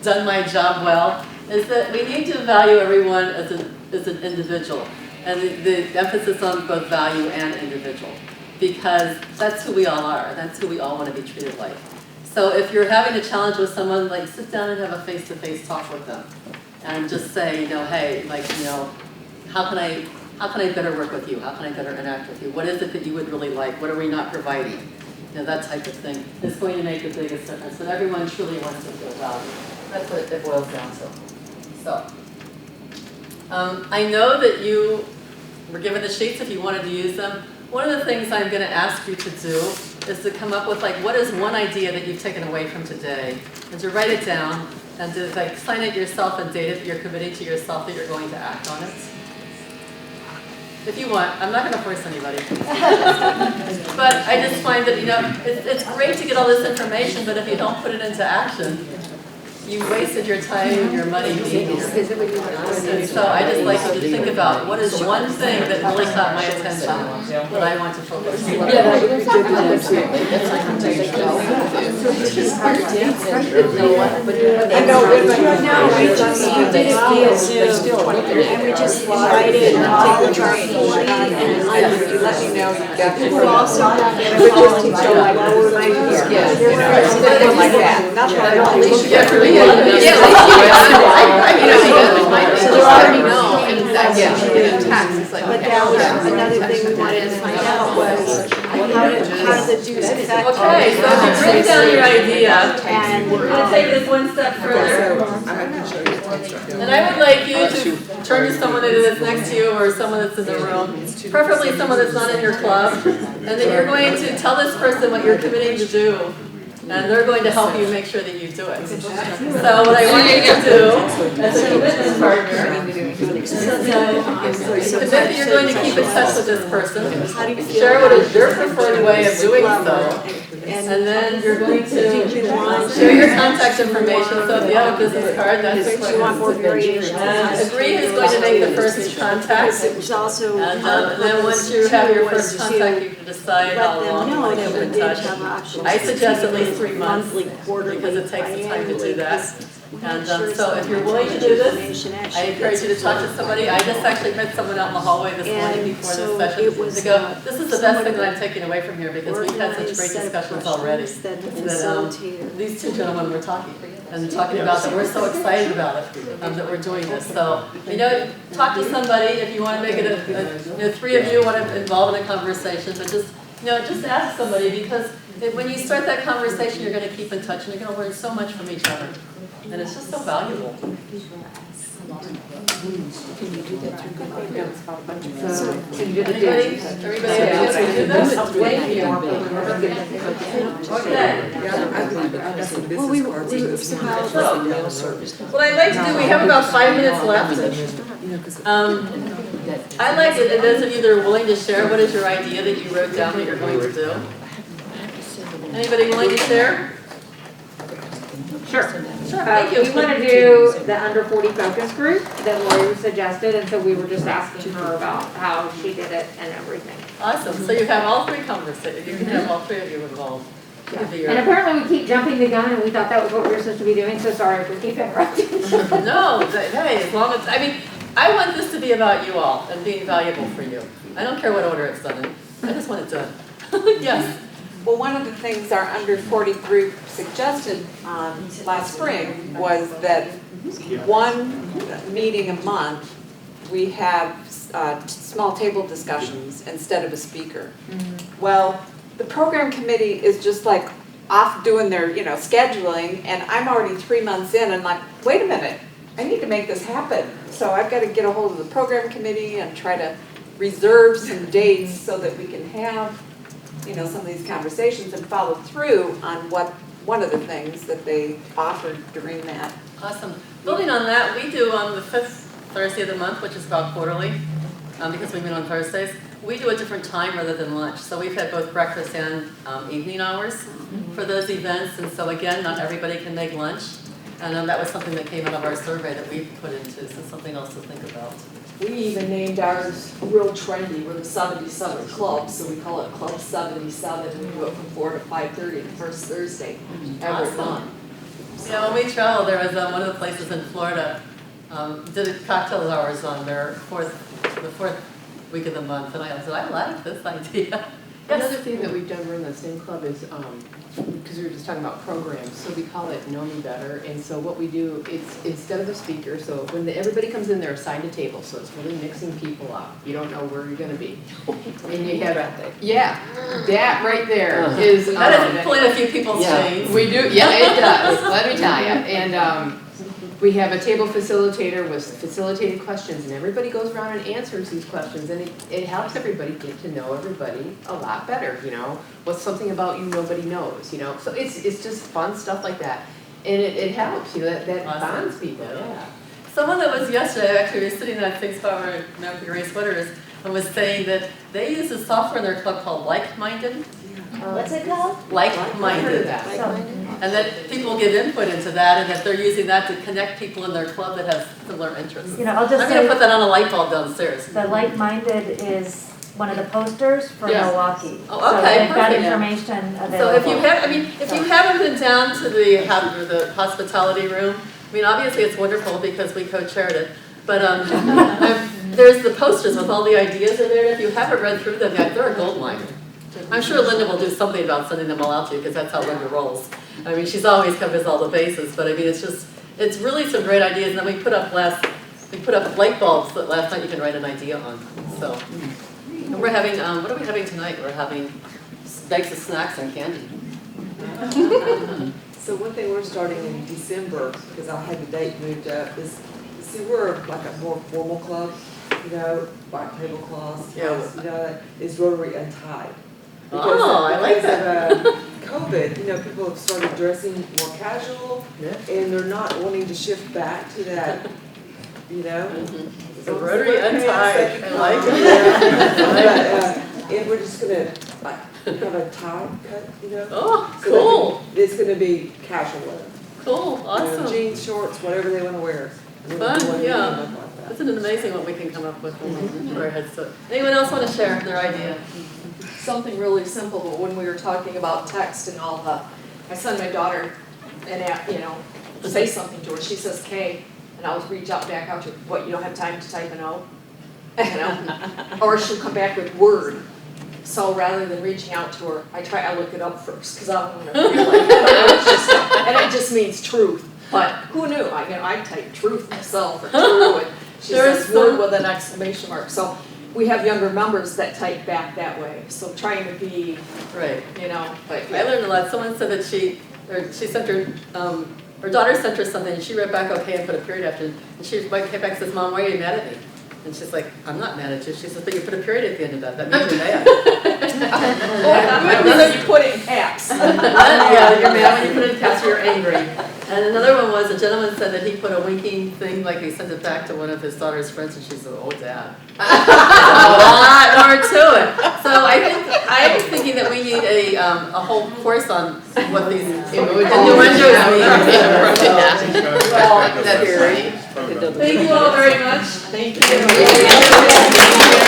done my job well, is that we need to value everyone as an individual. And the emphasis on both value and individual. Because that's who we all are. That's who we all want to be treated like. So if you're having a challenge with someone, like sit down and have a face-to-face talk with them. And just say, hey, how can I better work with you? How can I better interact with you? What is it that you would really like? What are we not providing? That type of thing is going to make the biggest difference. But everyone truly wants to feel valued. That's what it boils down to. So, I know that you were given the sheets if you wanted to use them. One of the things I'm going to ask you to do is to come up with what is one idea that you've taken away from today, and to write it down, and to sign it yourself and date it that you're committing to yourself that you're going to act on it. if you want. I'm not gonna force anybody. But I just find that, it's great to get all this information, but if you don't put it into action, you wasted your time and your money being here. And so I just like you to think about, what is one thing that really caught my attention that I want to focus on? You did it via Zoom, and we just invited all of our 40 and under. You let me know you got Who also have their phones, so like lower my Something like that. Not that I don't think you Yeah, for me, So they already know, and that's but that was another thing we wanted to find out was, how did the dues affect? Okay, so if you bring down your idea, And, we're gonna take this one step further. And I would like you to turn to someone that is next to you or someone that's in the room, preferably someone that's not in your club, and then you're going to tell this person what you're committing to do. And they're going to help you make sure that you do it. So what I want you to do as a commitment partner is commit that you're going to keep in touch with this person, share what is your preferred way of doing so, and then you're going to share your contact information. So if you have a business card, that's important. And agree who's going to make the first contact. And then once you have your first contact, you can decide how long you want to keep in touch. I suggest at least 3 months, because it takes some time to do that. And so if you're willing to do this, I encourage you to talk to somebody. I just actually met someone out in the hallway this morning before this session to go, this is the best thing that I'm taking away from here, because we've had such great discussions already. That these two gentlemen were talking about that we're so excited about it, that we're doing this. So, talk to somebody if you want to make it three of you want to involve in a conversation, but just ask somebody, because when you start that conversation, you're going to keep in touch and you're going to learn so much from each other. And it's just so valuable. Everybody else can do this? What I'd like to do, we have about 5 minutes left. I'd like it if those of you that are willing to share, what is your idea that you wrote down that you're going to do? Anybody willing to share? Sure. Thank you. We want to do the under 40 focus group that Lori suggested, and so we were just asking her about how she did it and everything. Awesome. So you have all three conversations. You can have all three of you involved. And apparently we keep jumping the gun, and we thought that was what we were supposed to be doing, so sorry if we keep interrupting. No, hey, as long as, I want this to be about you all and being valuable for you. I don't care what order it's done in. I just want it done. Yes. Well, one of the things our under 40 group suggested last spring was that one meeting a month, we have small table discussions instead of a speaker. Well, the program committee is just like off doing their, scheduling, and I'm already 3 months in and like, wait a minute, I need to make this happen. So I've got to get a hold of the program committee and try to reserve some dates so that we can have some of these conversations and follow through on one of the things that they offered during that. Awesome. Building on that, we do on the 5th Thursday of the month, which is about quarterly, because we meet on Thursdays, we do a different time rather than lunch. So we've had both breakfast and evening hours for those events. And so again, not everybody can make lunch. And that was something that came out of our survey that we put into, so something else to think about. We even named ours real trendy. We're the 77 Club, so we call it Club 77. We do it from 4 to 5:30 the first Thursday every month. When we traveled, there was one of the places in Florida did a cocktail hours on their the fourth week of the month, and I said, I like this idea. Another thing that we've done, we're in the same club, is because we were just talking about programs, so we call it Know Me Better. And so what we do, it's instead of a speaker, so when everybody comes in, they're assigned a table, so it's really mixing people up. You don't know where you're going to be. And you have that right there is that is pulling a few people's chains. We do, it does. Let me tell you. And we have a table facilitator with facilitated questions, and everybody goes around and answers these questions, and it helps everybody get to know everybody a lot better, What's something about you nobody knows, So it's just fun stuff like that. And it helps, that bonds people, yeah. Someone that was yesterday, actually, was sitting at Things About wearing gray sweaters. and was saying that they use a software in their club called Like-Minded. What's it called? Like-Minded. And that people give input into that, and that they're using that to connect people in their club that have similar interests. You know, I'll just I'm gonna say put that on a light bulb downstairs. the Like-Minded is one of the posters for Yes. Milwaukee. Oh, So okay, they've got perfect. information available. So if you have, I mean, if you haven't been down to the hospitality room, I mean, obviously it's wonderful because we co-chaired it, but there's the posters with all the ideas in there, and if you haven't read through them yet, they're a gold mine. I'm sure Linda will do something about sending them all out to you, because that's how Linda rolls. I mean, she's always covers all the bases, but I mean, it's really some great ideas, and then we put up light bulbs that last night you can write an idea on, so. And we're having, what are we having tonight? We're having bags of snacks and candy. So one thing we're starting in December, because I had the date moved up, is, see, we're like a more formal club, you know, black tablecloths, Yeah. you know, is Rotary Untied. Oh, I like that. Because of COVID, you know, people have started dressing more casual, and they're not wanting to shift back to that, you know? So Rotary Untied, I like it. And we're just gonna, like, have a tie cut, you know? Oh, So cool. it's gonna be casual wear. Cool, You know, awesome. jeans, shorts, whatever they wanna wear. And we're Fun, doing yeah. it like that. Isn't it amazing what we can come up with when we put our heads to it? Anyone else want to share their idea? Something really simple, but when we were talking about text and all the, I send my daughter and, you know, say something to her, she says K, and I'll reach out back out to her, what, you don't have time to type an O? You know, or she'll come back with Word. So rather than reaching out to her, I look it up first, because I don't want to feel like, and it just means truth. But who knew? I typed truth myself, or true, and she says Word with an exclamation mark. So we have younger members that type back that way. So trying to be, right, you know, but I learned a lot. Someone said that she sent her daughter sent her something, and she wrote back okay and put a period after it. And she came back and says, Mom, why are you mad at me? And she's like, I'm not mad at you. She says, but you put a period at the end of that. That means you're mad. so you put it in caps. Yeah, you're mad when you put it in caps, you're angry. And another one was, a gentleman said that he put a winking thing, like he sent it back to one of his daughter's friends, and she said, oh, Dad. A lot more to it. So I'm thinking that we need a whole course on what these innuendos mean. Well, that's great. Thank you all very much. Thank you.